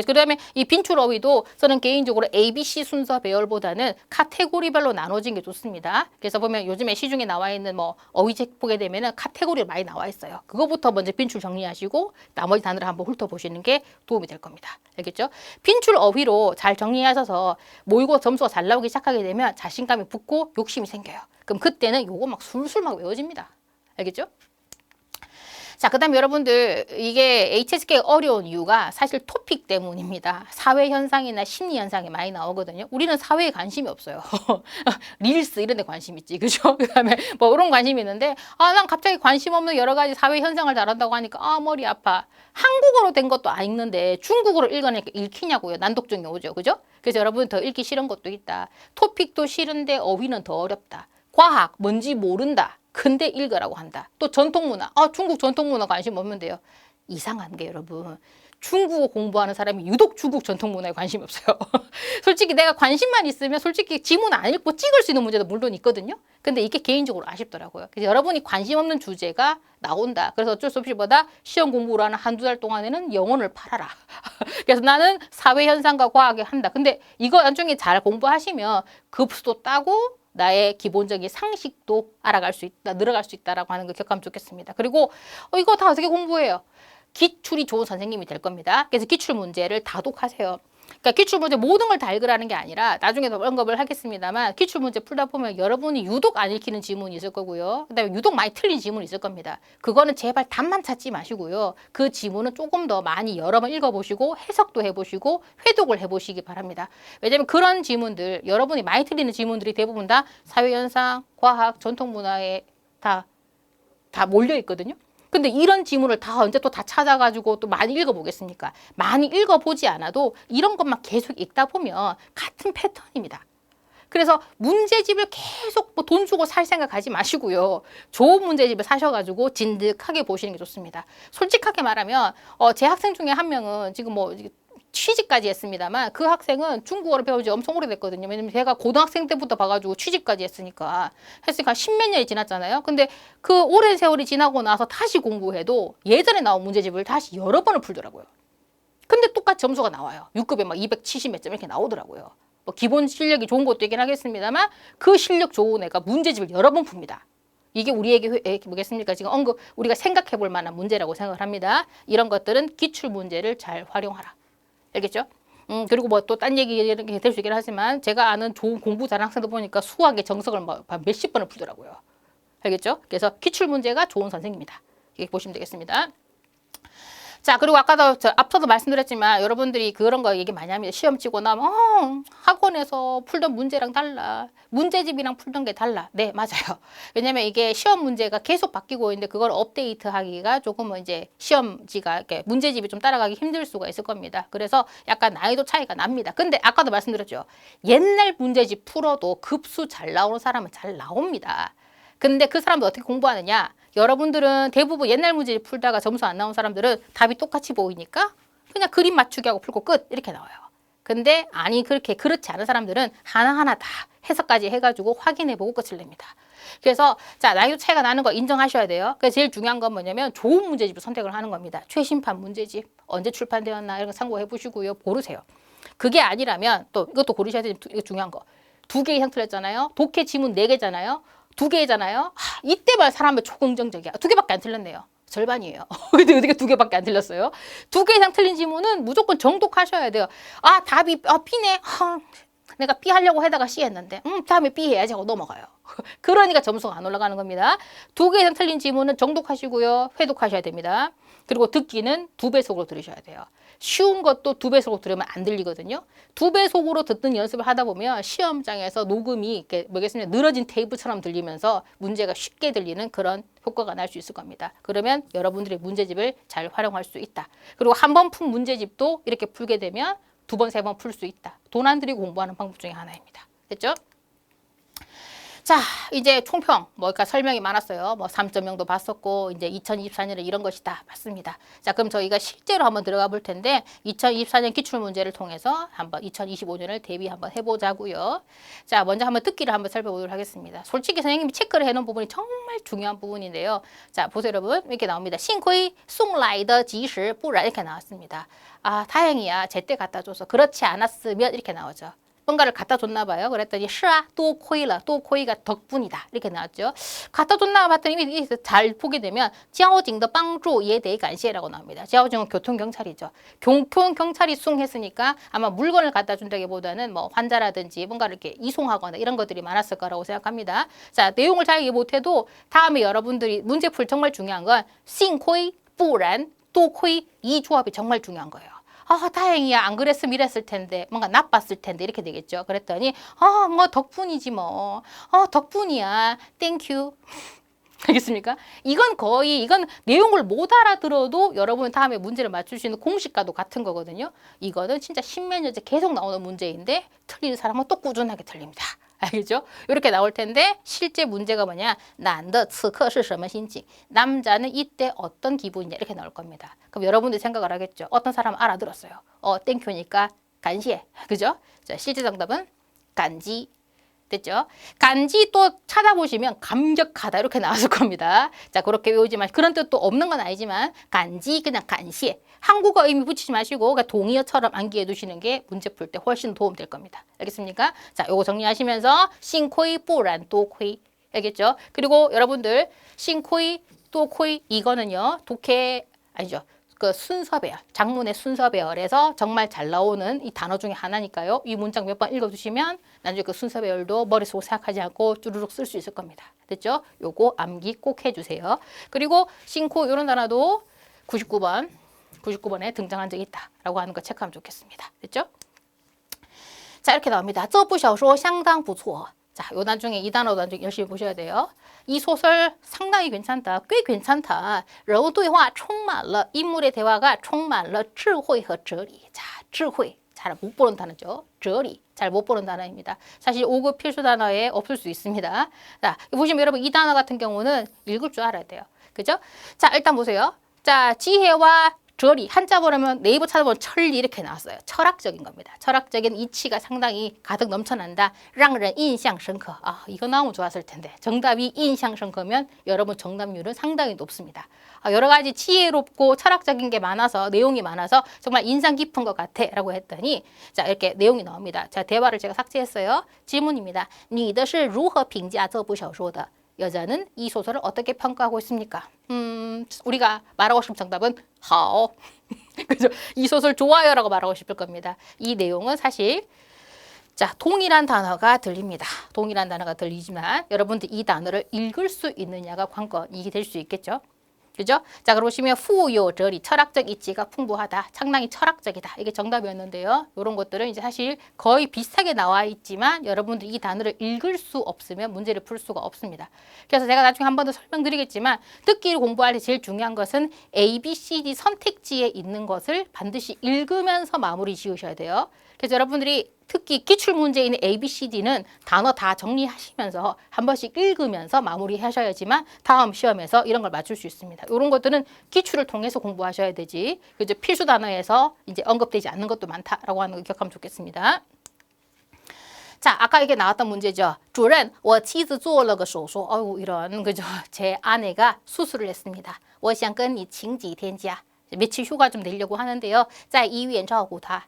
그 다음에 이 빈출 어휘도 저는 개인적으로 ABC 순서 배열보다는 카테고리별로 나눠진 게 좋습니다. 그래서 보면 요즘에 시중에 나와 있는 뭐 어휘책 보게 되면은 카테고리가 많이 나와 있어요. 그거부터 먼저 빈출 정리하시고 나머지 단어를 한번 훑어보시는 게 도움이 될 겁니다. 알겠죠? 빈출 어휘로 잘 정리하셔서 모의고사 점수가 잘 나오기 시작하게 되면 자신감이 붙고 욕심이 생겨요. 그럼 그때는 요거 막 술술 막 외워집니다. 알겠죠? 자, 그 다음에 여러분들 이게 HSK 어려운 이유가 사실 토픽 때문입니다. 사회 현상이나 심리 현상이 많이 나오거든요. 우리는 사회에 관심이 없어요. 릴스 이런 데 관심 있지. 그죠? 그 다음에 뭐 이런 관심이 있는데 난 갑자기 관심 없는 여러 가지 사회 현상을 다룬다고 하니까 머리 아파. 한국어로 된 것도 안 읽는데 중국어로 읽으니까 읽히냐고요. 난독증이 오죠. 그죠? 그래서 여러분 더 읽기 싫은 것도 있다. 토픽도 싫은데 어휘는 더 어렵다. 과학 뭔지 모른다. 근데 읽으라고 한다. 또 전통문화. 중국 전통문화 관심 없면 돼요. 이상한 게 여러분. 중국어 공부하는 사람이 유독 중국 전통문화에 관심이 없어요. 솔직히 내가 관심만 있으면 솔직히 지문 안 읽고 찍을 수 있는 문제도 물론 있거든요. 근데 이게 개인적으로 아쉽더라고요. 그래서 여러분이 관심 없는 주제가 나온다. 그래서 어쩔 수 없이 보다 시험 공부를 하는 한두 달 동안에는 영혼을 팔아라. 그래서 나는 사회현상과 과학에 한다. 근데 이거 나중에 잘 공부하시면 급수도 따고 나의 기본적인 상식도 알아갈 수 있다, 늘어갈 수 있다라고 하는 거 기억하면 좋겠습니다. 그리고 이거 다 어떻게 공부해요? 기출이 좋은 선생님이 될 겁니다. 그래서 기출 문제를 다독하세요. 그러니까 기출 문제 모든 걸 다 읽으라는 게 아니라 나중에 더 언급을 하겠습니다만 기출 문제 풀다 보면 여러분이 유독 안 읽히는 지문이 있을 거고요. 그다음에 유독 많이 틀린 지문이 있을 겁니다. 그거는 제발 답만 찾지 마시고요. 그 지문은 조금 더 많이 여러 번 읽어보시고 해석도 해보시고 회독을 해보시기 바랍니다. 왜냐하면 그런 지문들 여러분이 많이 틀리는 지문들이 대부분 다 사회현상, 과학, 전통문화에 다 몰려 있거든요. 근데 이런 지문을 다 언제 또 다 찾아가지고 또 많이 읽어보겠습니까? 많이 읽어보지 않아도 이런 것만 계속 읽다 보면 같은 패턴입니다. 그래서 문제집을 계속 뭐 돈 주고 살 생각하지 마시고요. 좋은 문제집을 사셔가지고 진득하게 보시는 게 좋습니다. 솔직하게 말하면 제 학생 중에 한 명은 지금 뭐 취직까지 했습니다만 그 학생은 중국어를 배운 지 엄청 오래됐거든요. 왜냐면 제가 고등학생 때부터 봐가지고 취직까지 했으니까 십몇 년이 지났잖아요. 근데 그 오랜 세월이 지나고 나서 다시 공부해도 예전에 나온 문제집을 다시 여러 번을 풀더라고요. 근데 똑같이 점수가 나와요. 6급에 막 270 몇 점 이렇게 나오더라고요. 뭐 기본 실력이 좋은 것도 있긴 하겠습니다만 그 실력 좋은 애가 문제집을 여러 번 풉니다. 이게 우리에게 뭐겠습니까? 지금 우리가 생각해 볼 만한 문제라고 생각을 합니다. 이런 것들은 기출 문제를 잘 활용하라. 알겠죠? 그리고 뭐 또 딴 얘기 이렇게 될 수 있긴 하지만 제가 아는 좋은 공부 잘하는 학생들 보니까 수학의 정석을 몇십 번을 풀더라고요. 알겠죠? 그래서 기출 문제가 좋은 선생님이다. 이렇게 보시면 되겠습니다. 자, 그리고 아까도 앞서도 말씀드렸지만 여러분들이 그런 거 얘기 많이 합니다. 시험 치고 나면 학원에서 풀던 문제랑 달라. 문제집이랑 풀던 게 달라. 네, 맞아요. 왜냐면 이게 시험 문제가 계속 바뀌고 있는데 그걸 업데이트하기가 조금은 이제 시험지가 이렇게 문제집이 좀 따라가기 힘들 수가 있을 겁니다. 그래서 약간 난이도 차이가 납니다. 근데 아까도 말씀드렸죠. 옛날 문제집 풀어도 급수 잘 나오는 사람은 잘 나옵니다. 근데 그 사람도 어떻게 공부하느냐? 여러분들은 대부분 옛날 문제 풀다가 점수 안 나온 사람들은 답이 똑같이 보이니까 그냥 그림 맞추기 하고 풀고 끝 이렇게 나와요. 근데 그렇지 않은 사람들은 하나하나 다 해석까지 해가지고 확인해보고 끝을 냅니다. 그래서 자, 난이도 차이가 나는 거 인정하셔야 돼요. 그래서 제일 중요한 건 뭐냐면 좋은 문제집을 선택을 하는 겁니다. 최신판 문제집 언제 출판되었나 이런 거 참고해 보시고요. 고르세요. 그게 아니라면 또 이것도 고르셔야 되는 중요한 거. 2개 이상 틀렸잖아요. 독해 지문 4개잖아요. 2개잖아요. 이때만 사람은 초긍정적이야. 2개밖에 안 틀렸네요. 절반이에요. 근데 어떻게 2개밖에 안 틀렸어요? 2개 이상 틀린 지문은 무조건 정독하셔야 돼요. 답이 B네. 내가 B 하려고 하다가 C 했는데 다음에 B 해야지 하고 넘어가요. 그러니까 점수가 안 올라가는 겁니다. 2개 이상 틀린 지문은 정독하시고요. 회독하셔야 됩니다. 그리고 듣기는 2배속으로 들으셔야 돼요. 쉬운 것도 2배속으로 들으면 안 들리거든요. 2배속으로 듣는 연습을 하다 보면 시험장에서 녹음이 이렇게 뭐겠습니까? 늘어진 테이프처럼 들리면서 문제가 쉽게 들리는 그런 효과가 날 수 있을 겁니다. 그러면 여러분들의 문제집을 잘 활용할 수 있다. 그리고 한 번 푼 문제집도 이렇게 풀게 되면 2번, 3번 풀 수 있다. 돈 안 들이고 공부하는 방법 중에 하나입니다. 됐죠? 자, 이제 총평, 그러니까 설명이 많았어요. 3.0도 봤었고, 이제 2024년에 이런 것이다. 맞습니다. 자, 그럼 저희가 실제로 한번 들어가 볼 텐데, 2024년 기출문제를 통해서 한번 2025년을 대비 한번 해보자고요. 자, 먼저 한번 듣기를 한번 살펴보도록 하겠습니다. 솔직히 선생님이 체크를 해놓은 부분이 정말 중요한 부분인데요. 자, 보세요, 여러분. 이렇게 나옵니다. 幸亏送来的及时不然 이렇게 나왔습니다. 아, 다행이야. 제때 갖다 줘서. 그렇지 않았으면 이렇게 나오죠. 뭔가를 갖다 줬나 봐요. 그랬더니 是啊, 多亏了, 多亏가 덕분이다. 이렇게 나왔죠. 갖다 줬나 봤더니 잘 보게 되면 交警的帮助也得感谢라고 나옵니다. 交警은 교통경찰이죠. 교통경찰이 수행했으니까 아마 물건을 갖다 준다기보다는 환자라든지 뭔가를 이렇게 이송하거나 이런 것들이 많았을 거라고 생각합니다. 자, 내용을 잘 이해 못해도 다음에 여러분들이 문제 풀 정말 중요한 건 幸亏不然多亏 이 조합이 정말 중요한 거예요. 아, 다행이야. 안 그랬으면 이랬을 텐데. 뭔가 나빴을 텐데. 이렇게 되겠죠. 그랬더니, 덕분이지 뭐. 덕분이야. 땡큐. 알겠습니까? 이건 내용을 못 알아들어도 여러분 다음에 문제를 맞출 수 있는 공식과도 같은 거거든요. 이거는 진짜 십몇 년째 계속 나오는 문제인데 틀리는 사람은 또 꾸준하게 틀립니다. 알겠죠? 이렇게 나올 텐데 실제 문제가 뭐냐? 男的此刻是什么心情? 남자는 이때 어떤 기분이냐? 이렇게 나올 겁니다. 그럼 여러분들이 생각을 하겠죠. 어떤 사람은 알아들었어요. 땡큐니까 간시에. 그죠? 자, 실제 정답은 간지. 됐죠? 간지 또 찾아보시면 감격하다 이렇게 나왔을 겁니다. 자, 그렇게 외우지만 그런 뜻도 없는 건 아니지만 간지 그냥 간시에 한국어 의미 붙이지 마시고 그러니까 동의어처럼 암기해 두시는 게 문제 풀 때 훨씬 도움 될 겁니다. 알겠습니까? 자, 요거 정리하시면서 幸亏不然多亏 알겠죠? 그리고 여러분들 幸亏多亏 이거는요. 독해 아니죠. 그 순서배열, 장문의 순서배열에서 정말 잘 나오는 이 단어 중에 하나니까요. 이 문장 몇 번 읽어두시면 나중에 그 순서배열도 머릿속으로 생각하지 않고 쭈루룩 쓸 수 있을 겁니다. 됐죠? 요거 암기 꼭 해주세요. 그리고 싱코 이런 단어도 99번에 등장한 적이 있다라고 하는 거 체크하면 좋겠습니다. 됐죠? 자, 이렇게 나옵니다. 这部小说相当不错. 자, 요 나중에 이 단어도 나중에 열심히 보셔야 돼요. 이 소설 상당히 괜찮다. 꽤 괜찮다. 人物对话充满了 인물의 대화가 充满了智慧和哲理. 자, 智慧. 잘 못 보는 단어죠. 哲理. 잘 못 보는 단어입니다. 사실 5급 필수 단어에 없을 수 있습니다. 자, 보시면 여러분 이 단어 같은 경우는 읽을 줄 알아야 돼요. 그죠? 자, 일단 보세요. 자, 지혜와哲理 한자 보려면 네이버 찾아보면 천리 이렇게 나왔어요. 철학적인 겁니다. 철학적인 이치가 상당히 가득 넘쳐난다. 让人印象深刻. 아, 이거 나오면 좋았을 텐데. 정답이 印象深刻면 여러분 정답률은 상당히 높습니다. 여러 가지 지혜롭고 철학적인 게 많아서 내용이 많아서 정말 인상 깊은 것 같아 라고 했더니 자, 이렇게 내용이 나옵니다. 자, 대화를 제가 삭제했어요. 질문입니다. 你的是如何评价这部小说的? 여자는 이 소설을 어떻게 평가하고 있습니까? 우리가 말하고 싶은 정답은 好. 그죠? 이 소설 좋아요라고 말하고 싶을 겁니다. 이 내용은 사실 자, 동일한 단어가 들립니다. 동일한 단어가 들리지만 여러분들 이 단어를 읽을 수 있느냐가 관건이 될 수 있겠죠? 그죠? 자, 그러고 보시면 후요절이 철학적 이치가 풍부하다. 상당히 철학적이다. 이게 정답이었는데요. 이런 것들은 이제 사실 거의 비슷하게 나와 있지만 여러분들 이 단어를 읽을 수 없으면 문제를 풀 수가 없습니다. 그래서 제가 나중에 한 번 더 설명드리겠지만 듣기를 공부할 때 제일 중요한 것은 A, B, C, D 선택지에 있는 것을 반드시 읽으면서 마무리 지으셔야 돼요. 그래서 여러분들이 특히 기출문제에 있는 A, B, C, D는 단어 다 정리하시면서 한 번씩 읽으면서 마무리하셔야지만 다음 시험에서 이런 걸 맞출 수 있습니다. 이런 것들은 기출을 통해서 공부하셔야 되지. 그죠? 필수 단어에서 이제 언급되지 않는 것도 많다라고 하는 거 기억하면 좋겠습니다. 자, 아까 이게 나왔던 문제죠. 主任,我妻子做了个手术. 어우, 이런 그죠? 제 아내가 수술을 했습니다. 我想跟你请几天假. 며칠 휴가 좀 내려고 하는데요. 在医院照顾她.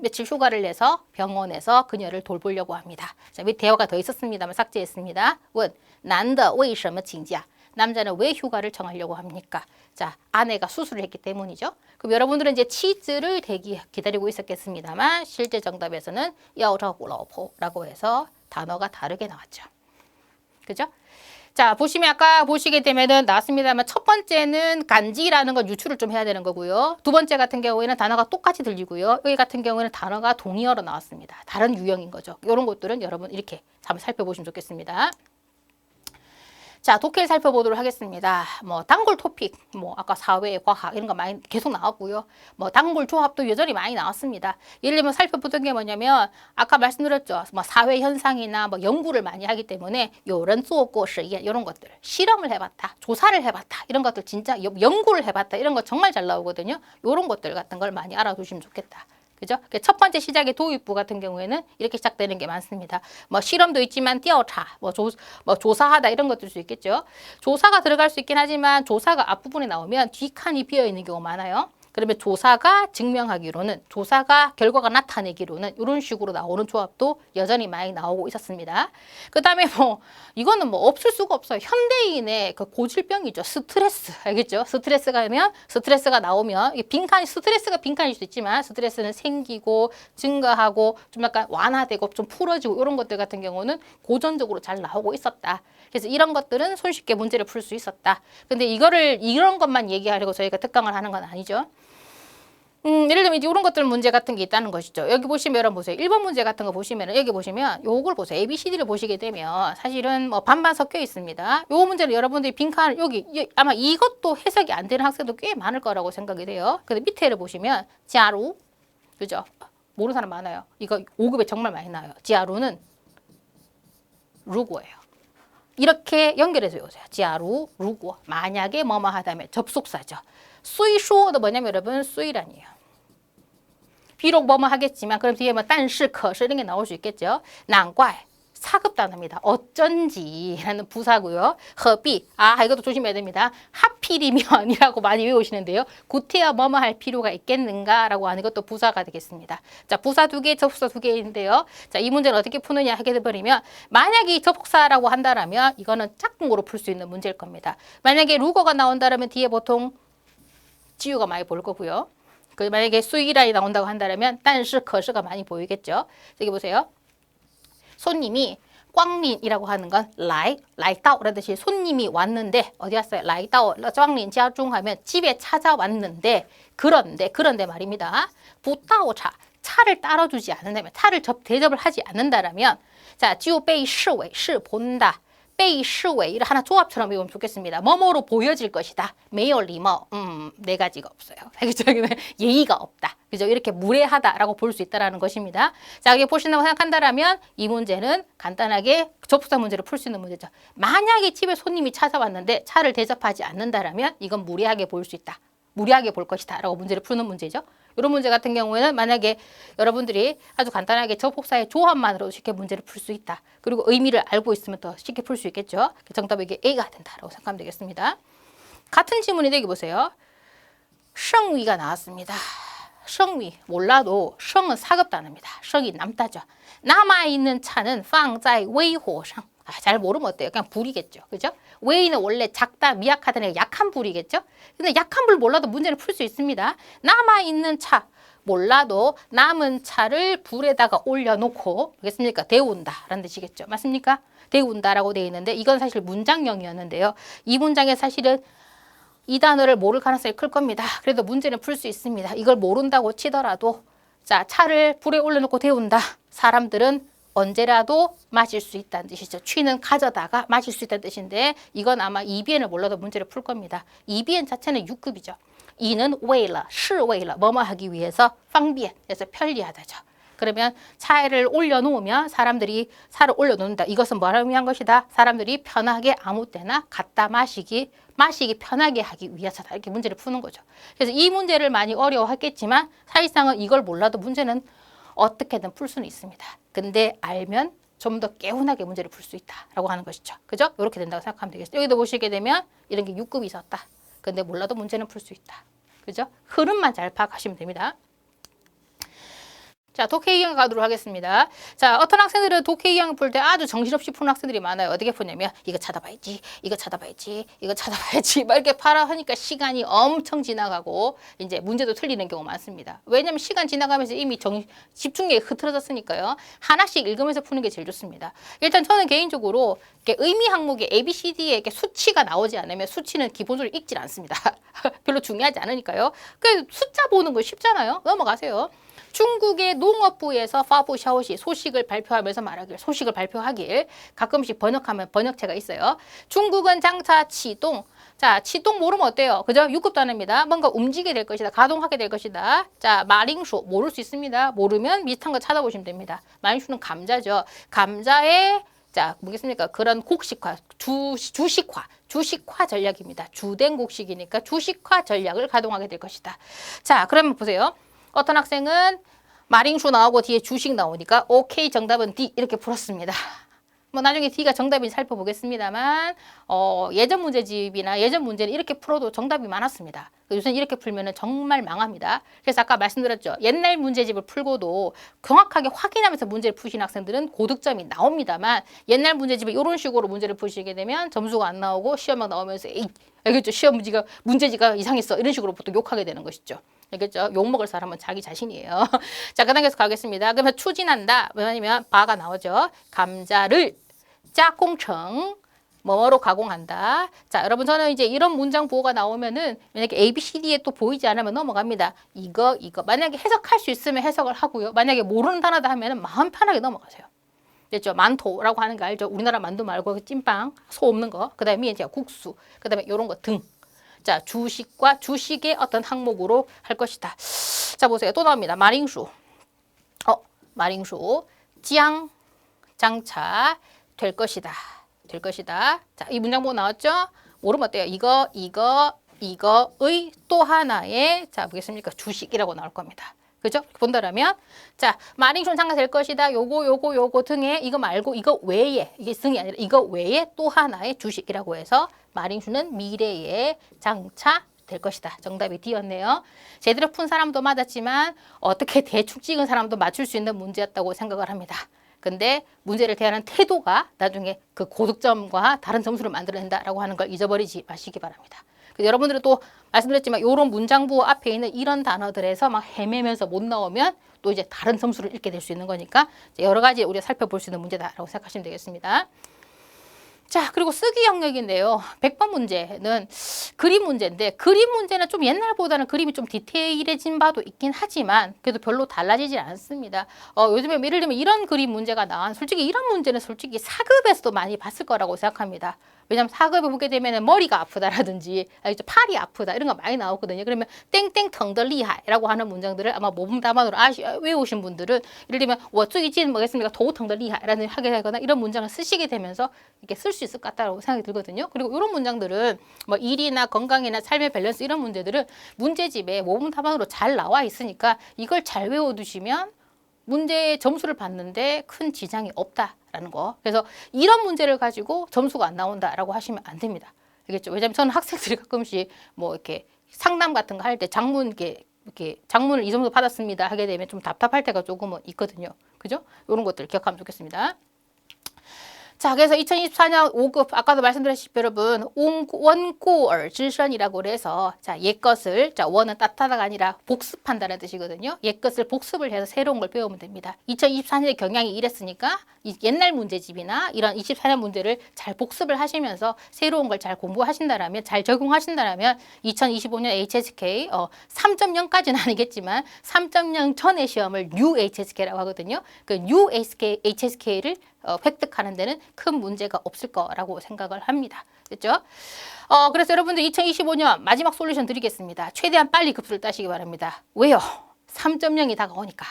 며칠 휴가를 내서 병원에서 그녀를 돌보려고 합니다. 자, 밑 대화가 더 있었습니다만 삭제했습니다. 问,男的为什么请假? 남자는 왜 휴가를 청하려고 합니까? 자, 아내가 수술을 했기 때문이죠. 그럼 여러분들은 이제 치즈를 기다리고 있었겠습니다만 실제 정답에서는 要照顾老婆라고 해서 단어가 다르게 나왔죠. 그죠? 자, 보시면 아까 보시게 되면은 나왔습니다만 첫 번째는 간지라는 건 유추를 좀 해야 되는 거고요. 두 번째 같은 경우에는 단어가 똑같이 들리고요. 여기 같은 경우에는 단어가 동의어로 나왔습니다. 다른 유형인 거죠. 이런 것들은 여러분 이렇게 한번 살펴보시면 좋겠습니다. 자, 독해를 살펴보도록 하겠습니다. 뭐 단골 토픽, 뭐 아까 사회, 과학 이런 거 많이 계속 나왔고요. 뭐 단골 조합도 여전히 많이 나왔습니다. 예를 들면 살펴보던 게 뭐냐면 아까 말씀드렸죠. 뭐 사회 현상이나 뭐 연구를 많이 하기 때문에 요런 쏘고 시연 이런 것들, 실험을 해봤다, 조사를 해봤다 이런 것들 진짜 연구를 해봤다 이런 거 정말 잘 나오거든요. 요런 것들 같은 걸 많이 알아두시면 좋겠다. 그죠? 첫 번째 시작의 도입부 같은 경우에는 이렇게 시작되는 게 많습니다. 뭐 실험도 있지만 띄어차, 뭐 조사하다 이런 것들 수 있겠죠. 조사가 들어갈 수 있긴 하지만 조사가 앞부분에 나오면 뒷칸이 비어 있는 경우가 많아요. 그러면 조사가 증명하기로는, 조사가 결과가 나타내기로는 이런 식으로 나오는 조합도 여전히 많이 나오고 있었습니다. 그 다음에 뭐 이거는 뭐 없을 수가 없어요. 현대인의 그 고질병이죠. 스트레스. 알겠죠? 스트레스가 나오면 이게 스트레스가 빈칸일 수 있지만 스트레스는 생기고 증가하고 좀 약간 완화되고 좀 풀어지고 이런 것들 같은 경우는 고전적으로 잘 나오고 있었다. 그래서 이런 것들은 손쉽게 문제를 풀 수 있었다. 근데 이런 것만 얘기하려고 저희가 특강을 하는 건 아니죠. 예를 들면 이런 것들 문제 같은 게 있다는 것이죠. 여기 보시면 여러분 보세요. 1번 문제 같은 거 보시면 여기 보시면 요걸 보세요. ABCD를 보시게 되면 사실은 뭐 반반 섞여 있습니다. 요 문제는 여러분들이 빈칸 여기 아마 이것도 해석이 안 되는 학생도 꽤 많을 거라고 생각이 돼요. 근데 밑에를 보시면 자루 그죠? 모르는 사람 많아요. 이거 5급에 정말 많이 나와요. 지아루는 루고예요. 이렇게 연결해서 외우세요. 지아루, 루고. 만약에 뭐뭐 하다면 접속사죠. 수이쇼도 뭐냐면 여러분 수이란이에요. 비록 뭐뭐 하겠지만 그럼 뒤에 뭐但是, 可是 이런 게 나올 수 있겠죠. 难怪 4급 단어입니다. 어쩐지라는 부사고요. 何必 이것도 조심해야 됩니다. 하필이면이라고 많이 외우시는데요. 구태여 뭐뭐 할 필요가 있겠는가라고 하는 것도 부사가 되겠습니다. 자, 부사 2개, 접속사 2개인데요. 자, 이 문제는 어떻게 푸느냐 하게 되버리면 만약에 접속사라고 한다라면 이거는 짝꿍으로 풀 수 있는 문제일 겁니다. 만약에 루거가 나온다라면 뒤에 보통 지우가 많이 볼 거고요. 만약에 수이란이 나온다고 한다면 但是,可是가 많이 보이겠죠. 여기 보세요. 손님이 꽝린이라고 하는 건 라이다오라는 뜻이 손님이 왔는데 어디 왔어요? 라이다오, 꽝린 자중 하면 집에 찾아왔는데 그런데 말입니다. 부다오차 차를 따라주지 않는다면 차를 대접을 하지 않는다라면 자, 就被视为是 본다. 被视为 하나 조합처럼 외우면 좋겠습니다. 뭐뭐로 보여질 것이다. 没有礼貌. 네 가지가 없어요. 예의가 없다. 그죠? 이렇게 무례하다라고 볼 수 있다라는 것입니다. 자, 여기 보신다고 생각한다라면 이 문제는 간단하게 접속사 문제를 풀 수 있는 문제죠. 만약에 집에 손님이 찾아왔는데 차를 대접하지 않는다라면 이건 무례하게 볼 수 있다. 무례하게 볼 것이다 라고 문제를 푸는 문제죠. 이런 문제 같은 경우에는 만약에 여러분들이 아주 간단하게 접속사의 조합만으로도 쉽게 문제를 풀 수 있다. 그리고 의미를 알고 있으면 더 쉽게 풀 수 있겠죠. 정답은 이게 A가 된다라고 생각하면 되겠습니다. 같은 지문인데 여기 보세요. 성위가 나왔습니다. 성위 몰라도 성은 4급 단어입니다. 성이 남다죠. 남아있는 차는 放在微火上. 잘 모르면 어때요? 그냥 불이겠죠. 그죠? 웨이는 원래 작다, 미약하다는 약한 불이겠죠? 근데 약한 불 몰라도 문제를 풀 수 있습니다. 남아있는 차 몰라도 남은 차를 불에다가 올려놓고 알겠습니까? 데운다 라는 뜻이겠죠. 맞습니까? 데운다라고 되어 있는데 이건 사실 문장형이었는데요. 이 문장에 사실은 이 단어를 모를 가능성이 클 겁니다. 그래도 문제는 풀 수 있습니다. 이걸 모른다고 치더라도 자, 차를 불에 올려놓고 데운다. 사람들은 언제라도 마실 수 있다는 뜻이죠. 취는 가져다가 마실 수 있다는 뜻인데 이건 아마 EBN을 몰라도 문제를 풀 겁니다. EBN 자체는 6급이죠. 이는 为了, 是为了, 뭐뭐 하기 위해서 方便, 그래서 편리하다죠. 그러면 차를 올려놓으면 사람들이 차를 올려놓는다. 이것은 뭐를 의미한 것이다? 사람들이 편하게 아무 때나 갖다 마시기 편하게 하기 위해서다. 이렇게 문제를 푸는 거죠. 그래서 이 문제를 많이 어려워했겠지만 사실상은 이걸 몰라도 문제는 어떻게든 풀 수는 있습니다. 근데 알면 좀 더 개운하게 문제를 풀 수 있다라고 하는 것이죠. 그죠? 이렇게 된다고 생각하면 되겠습니다. 여기도 보시게 되면 이런 게 6급이 있었다. 근데 몰라도 문제는 풀 수 있다. 그죠? 흐름만 잘 파악하시면 됩니다. 자, 독해 이형 가도록 하겠습니다. 자, 어떤 학생들은 독해 이형 풀 때 아주 정신없이 푸는 학생들이 많아요. 어떻게 푸냐면 이거 찾아봐야지, 이거 찾아봐야지, 이거 찾아봐야지 막 이렇게 팔아 하니까 시간이 엄청 지나가고 이제 문제도 틀리는 경우가 많습니다. 왜냐면 시간 지나가면서 이미 집중력이 흐트러졌으니까요. 하나씩 읽으면서 푸는 게 제일 좋습니다. 일단 저는 개인적으로 이렇게 의미 항목에 ABCD에 이렇게 수치가 나오지 않으면 수치는 기본적으로 읽질 않습니다. 별로 중요하지 않으니까요. 그 숫자 보는 거 쉽잖아요. 넘어가세요. 중국의 농업부에서 파부 샤오시 소식을 발표하면서 말하길, 소식을 발표하길 가끔씩 번역하면 번역체가 있어요. 중국은 장차 치동. 자, 치동 모르면 어때요? 그죠? 6급 단어입니다. 뭔가 움직이게 될 것이다. 가동하게 될 것이다. 자, 마링수 모를 수 있습니다. 모르면 비슷한 거 찾아보시면 됩니다. 마링수는 감자죠. 감자의 자, 뭐겠습니까? 그런 곡식화, 주식화 전략입니다. 주된 곡식이니까 주식화 전략을 가동하게 될 것이다. 자, 그러면 보세요. 어떤 학생은 마링수 나오고 뒤에 주식 나오니까 오케이 정답은 D 이렇게 풀었습니다. 뭐 나중에 D가 정답인지 살펴보겠습니다만 예전 문제집이나 예전 문제는 이렇게 풀어도 정답이 많았습니다. 요새는 이렇게 풀면 정말 망합니다. 그래서 아까 말씀드렸죠. 옛날 문제집을 풀고도 정확하게 확인하면서 문제를 푸신 학생들은 고득점이 나옵니다만 옛날 문제집을 이런 식으로 문제를 푸시게 되면 점수가 안 나오고 시험막 나오면서 에이, 알겠죠? 시험 문제지가 이상했어. 이런 식으로 보통 욕하게 되는 것이죠. 알겠죠? 욕먹을 사람은 자기 자신이에요. 자, 그 단계에서 가겠습니다. 그러면 추진한다. 왜냐면 바가 나오죠. 감자를 짝공청 뭐로 가공한다. 자, 여러분 저는 이제 이런 문장 보호가 나오면은 만약에 A, B, C, D에 또 보이지 않으면 넘어갑니다. 이거. 만약에 해석할 수 있으면 해석을 하고요. 만약에 모르는 단어다 하면은 마음 편하게 넘어가세요. 됐죠? 만토라고 하는 거 알죠? 우리나라 만두 말고 찐빵, 소 없는 거. 그 다음에 이제 국수. 그 다음에 요런 거 등. 자, 주식과 주식의 어떤 항목으로 할 것이다. 자, 보세요. 또 나옵니다. 마링수. 마링수. 지양, 장차 될 것이다. 될 것이다. 자, 이 문장 보고 나왔죠? 모르면 어때요? 이거의 또 하나의 자, 뭐겠습니까? 주식이라고 나올 겁니다. 그죠? 본다라면 자, 마링쇼 장가될 것이다. 요거 등에 이거 말고 이거 외에 이게 등이 아니라 이거 외에 또 하나의 주식이라고 해서 마링쇼는 미래에 장차될 것이다. 정답이 D였네요. 제대로 푼 사람도 맞았지만 어떻게 대충 찍은 사람도 맞출 수 있는 문제였다고 생각을 합니다. 근데 문제를 대하는 태도가 나중에 그 고득점과 다른 점수를 만들어낸다라고 하는 걸 잊어버리지 마시기 바랍니다. 여러분들은 또 말씀드렸지만 이런 문장부 앞에 있는 이런 단어들에서 막 헤매면서 못 나오면 또 이제 다른 점수를 읽게 될 수 있는 거니까 여러 가지 우리가 살펴볼 수 있는 문제다라고 생각하시면 되겠습니다. 자, 그리고 쓰기 영역인데요. 100번 문제는 그림 문제인데 그림 문제는 좀 옛날보다는 그림이 좀 디테일해진 바도 있긴 하지만 그래도 별로 달라지지 않습니다. 요즘에 예를 들면 이런 그림 문제가 나온 솔직히 이런 문제는 솔직히 4급에서도 많이 봤을 거라고 생각합니다. 왜냐하면 4급에 보게 되면 머리가 아프다라든지 팔이 아프다 이런 거 많이 나오거든요. 그러면 땡땡 텅더리하이라고 하는 문장들을 아마 모범 답안으로 외우신 분들은 예를 들면 워쭈이진 뭐겠습니까? 도우텅더리하이라는 하게 되거나 이런 문장을 쓰시게 되면서 이렇게 쓸 수 있을 것 같다고 생각이 들거든요. 그리고 이런 문장들은 뭐 일이나 건강이나 삶의 밸런스 이런 문제들은 문제집에 모범 답안으로 잘 나와 있으니까 이걸 잘 외워두시면 문제의 점수를 받는데 큰 지장이 없다라는 거. 그래서 이런 문제를 가지고 점수가 안 나온다라고 하시면 안 됩니다. 알겠죠? 왜냐하면 저는 학생들이 가끔씩 뭐 이렇게 상담 같은 거 할 때 이렇게 장문을 이 정도 받았습니다 하게 되면 좀 답답할 때가 조금은 있거든요. 그죠? 이런 것들 기억하면 좋겠습니다. 자, 그래서 2024년 5급 아까도 말씀드렸다시피 여러분 원고얼 질선이라고 해서 자, 옛것을 자, 원은 따뜻하다가 아니라 복습한다는 뜻이거든요. 옛것을 복습을 해서 새로운 걸 배우면 됩니다. 2024년의 경향이 이랬으니까 옛날 문제집이나 이런 24년 문제를 잘 복습을 하시면서 새로운 걸 잘 공부하신다라면 잘 적용하신다라면 2025년 HSK 3.0까지는 아니겠지만 3.0 전의 시험을 New HSK라고 하거든요. 그 New HSK를 획득하는 데는 큰 문제가 없을 거라고 생각을 합니다. 됐죠? 그래서 여러분들 2025년 마지막 솔루션 드리겠습니다. 최대한 빨리 급수를 따시기 바랍니다. 왜요? 3.0이 다가오니까.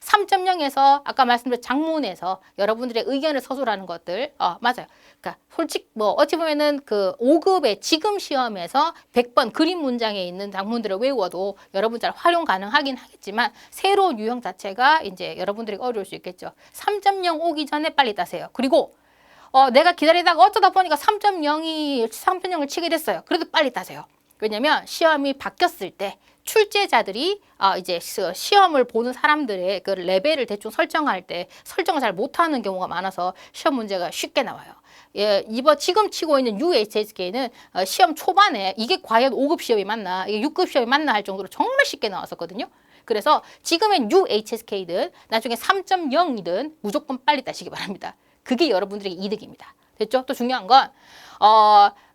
3.0에서 아까 말씀드린 장문에서 여러분들의 의견을 서술하는 것들 맞아요. 그러니까 솔직 뭐 어찌 보면은 그 5급의 지금 시험에서 100번 그림 문장에 있는 장문들을 외워도 여러분 잘 활용 가능하긴 하겠지만 새로운 유형 자체가 이제 여러분들이 어려울 수 있겠죠. 3.0 오기 전에 빨리 따세요. 그리고 내가 기다리다가 어쩌다 보니까 3.0을 치게 됐어요. 그래도 빨리 따세요. 왜냐면 시험이 바뀌었을 때 출제자들이 이제 시험을 보는 사람들의 그 레벨을 대충 설정할 때 설정을 잘 못하는 경우가 많아서 시험 문제가 쉽게 나와요. 지금 치고 있는 UHSK는 시험 초반에 이게 과연 5급 시험이 맞나, 이게 6급 시험이 맞나 할 정도로 정말 쉽게 나왔었거든요. 그래서 지금의 UHSK든 나중에 3.0이든 무조건 빨리 따시기 바랍니다. 그게 여러분들에게 이득입니다. 됐죠? 또 중요한 건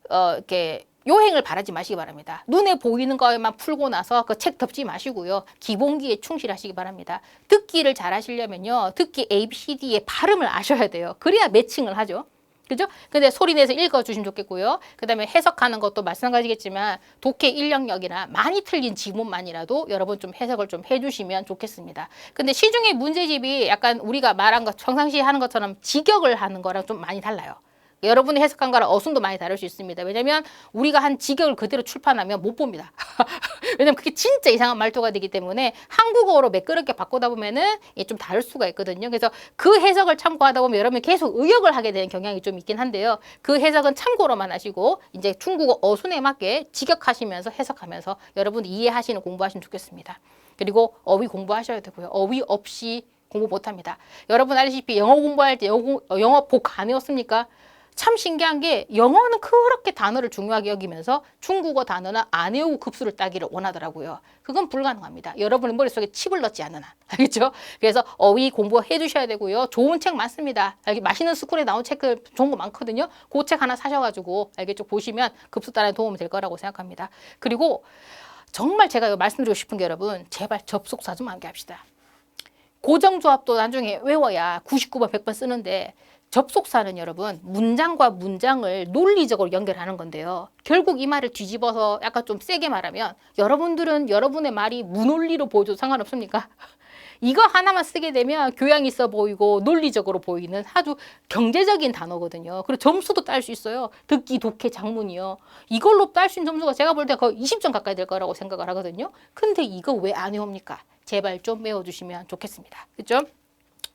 이렇게 요행을 바라지 마시기 바랍니다. 눈에 보이는 거에만 풀고 나서 그 책 덮지 마시고요. 기본기에 충실하시기 바랍니다. 듣기를 잘 하시려면요. 듣기 ABCD의 발음을 아셔야 돼요. 그래야 매칭을 하죠. 그죠? 근데 소리 내서 읽어주시면 좋겠고요. 그 다음에 해석하는 것도 마찬가지겠지만 독해 인력력이나 많이 틀린 지문만이라도 여러분 좀 해석을 좀 해주시면 좋겠습니다. 근데 시중의 문제집이 약간 우리가 말한 것, 평상시에 하는 것처럼 직역을 하는 거랑 좀 많이 달라요. 여러분이 해석한 거랑 어순도 많이 다를 수 있습니다. 왜냐면 우리가 한 직역을 그대로 출판하면 못 봅니다. 왜냐면 그게 진짜 이상한 말투가 되기 때문에 한국어로 매끄럽게 바꾸다 보면은 좀 다를 수가 있거든요. 그래서 그 해석을 참고하다 보면 여러분이 계속 의역을 하게 되는 경향이 좀 있긴 한데요. 그 해석은 참고로만 하시고 이제 중국어 어순에 맞게 직역하시면서 해석하면서 여러분이 이해하시는 공부하시면 좋겠습니다. 그리고 어휘 공부하셔야 되고요. 어휘 없이 공부 못합니다. 여러분 알다시피 영어 공부할 때 영어 복 안 외웠습니까? 참 신기한 게 영어는 그렇게 단어를 중요하게 여기면서 중국어 단어는 안 외우고 급수를 따기를 원하더라고요. 그건 불가능합니다. 여러분의 머릿속에 칩을 넣지 않는 한. 알겠죠? 그래서 어휘 공부해 두셔야 되고요. 좋은 책 많습니다. 여기 맛있는 스쿨에 나온 책 좋은 거 많거든요. 그 책 하나 사셔가지고 알겠죠? 보시면 급수 따라에 도움이 될 거라고 생각합니다. 그리고 정말 제가 말씀드리고 싶은 게 여러분 제발 접속사 좀 안 합시다. 고정조합도 나중에 외워야 99번 100번 쓰는데 접속사는 여러분 문장과 문장을 논리적으로 연결하는 건데요. 결국 이 말을 뒤집어서 약간 좀 세게 말하면 여러분들은 여러분의 말이 무논리로 보여도 상관없습니까? 이거 하나만 쓰게 되면 교양 있어 보이고 논리적으로 보이는 아주 경제적인 단어거든요. 그리고 점수도 딸 수 있어요. 듣기, 독해, 장문이요. 이걸로 딸 수 있는 점수가 제가 볼 때 거의 20점 가까이 될 거라고 생각을 하거든요. 근데 이거 왜 안 외웁니까? 제발 좀 외워주시면 좋겠습니다. 그렇죠?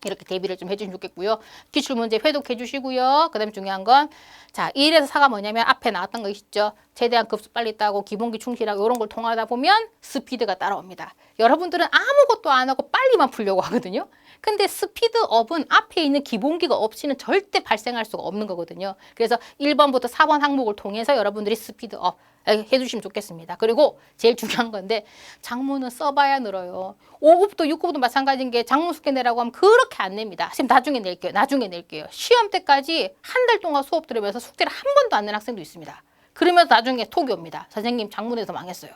이렇게 대비를 좀 해주시면 좋겠고요. 기출문제 회독해 주시고요. 그 다음에 중요한 건 자 1에서 4가 뭐냐면 앞에 나왔던 거 있죠. 최대한 급수 빨리 따고 기본기 충실하고 이런 걸 통하다 보면 스피드가 따라옵니다. 여러분들은 아무것도 안 하고 빨리만 풀려고 하거든요. 근데 스피드업은 앞에 있는 기본기가 없이는 절대 발생할 수가 없는 거거든요. 그래서 1번부터 4번 항목을 통해서 여러분들이 스피드업 해주시면 좋겠습니다. 그리고 제일 중요한 건데 장문은 써봐야 늘어요. 5급도 6급도 마찬가지인 게 장문 숙제 내라고 하면 그렇게 안 냅니다. 선생님 나중에 낼게요. 시험 때까지 한 달 동안 수업 들으면서 숙제를 한 번도 안 낸 학생도 있습니다. 그러면서 나중에 톡이 옵니다. 선생님 장문에서 망했어요.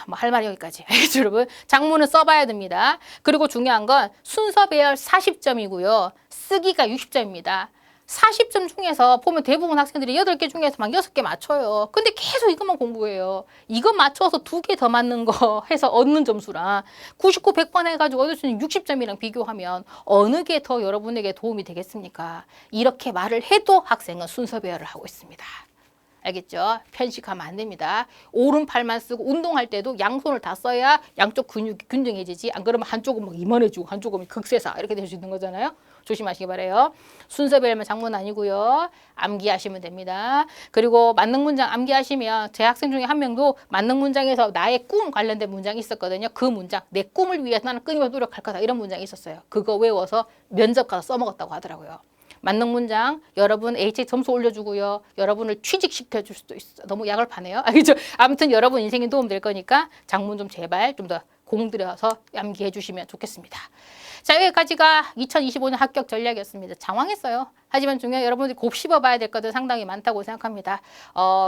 뭐 할 말이 여기까지. 알겠죠, 여러분? 장문은 써봐야 됩니다. 그리고 중요한 건 순서 배열 40점이고요. 쓰기가 60점입니다. 40점 중에서 보면 대부분 학생들이 8개 중에서 막 6개 맞춰요. 근데 계속 이것만 공부해요. 이거 맞춰서 2개 더 맞는 거 해서 얻는 점수랑 99, 100번 해가지고 얻을 수 있는 60점이랑 비교하면 어느 게 더 여러분에게 도움이 되겠습니까? 이렇게 말을 해도 학생은 순서 배열을 하고 있습니다. 알겠죠? 편식하면 안 됩니다. 오른팔만 쓰고 운동할 때도 양손을 다 써야 양쪽 근육이 균등해지지. 안 그러면 한쪽은 막 이만해지고 한쪽은 극세사 이렇게 될 수 있는 거잖아요. 조심하시기 바래요. 순서별만 장문 아니고요. 암기하시면 됩니다. 그리고 만능 문장 암기하시면 제 학생 중에 한 명도 만능 문장에서 나의 꿈 관련된 문장이 있었거든요. 그 문장, 내 꿈을 위해서 나는 끊임없이 노력할 거다 이런 문장이 있었어요. 그거 외워서 면접 가서 써먹었다고 하더라고요. 만능 문장 여러분 HA 점수 올려주고요. 여러분을 취직시켜줄 수도 있어요. 너무 약을 파네요. 알겠죠? 아무튼 여러분 인생에 도움 될 거니까 장문 좀 제발 좀 더 공들여서 암기해 주시면 좋겠습니다. 자, 여기까지가 2025년 합격 전략이었습니다. 장황했어요. 하지만 중요한 여러분들이 곱씹어 봐야 될 것들 상당히 많다고 생각합니다.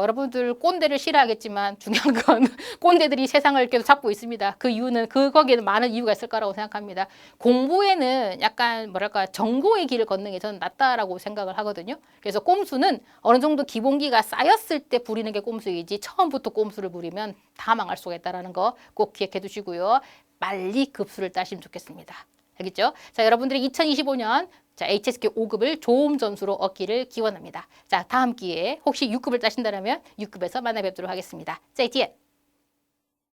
여러분들 꼰대를 싫어하겠지만 중요한 건 꼰대들이 세상을 이렇게 잡고 있습니다. 그 이유는 거기에는 많은 이유가 있을 거라고 생각합니다. 공부에는 약간 뭐랄까 정보의 길을 걷는 게 저는 낫다라고 생각을 하거든요. 그래서 꼼수는 어느 정도 기본기가 쌓였을 때 부리는 게 꼼수이지 처음부터 꼼수를 부리면 다 망할 수가 있다는 거 꼭 기억해 두시고요. 빨리 급수를 따시면 좋겠습니다. 알겠죠? 자, 여러분들이 2025년 자, HSK 5급을 좋은 점수로 얻기를 기원합니다. 자, 다음 기회에 혹시 6급을 따신다면 6급에서 만나 뵙도록 하겠습니다. 再见!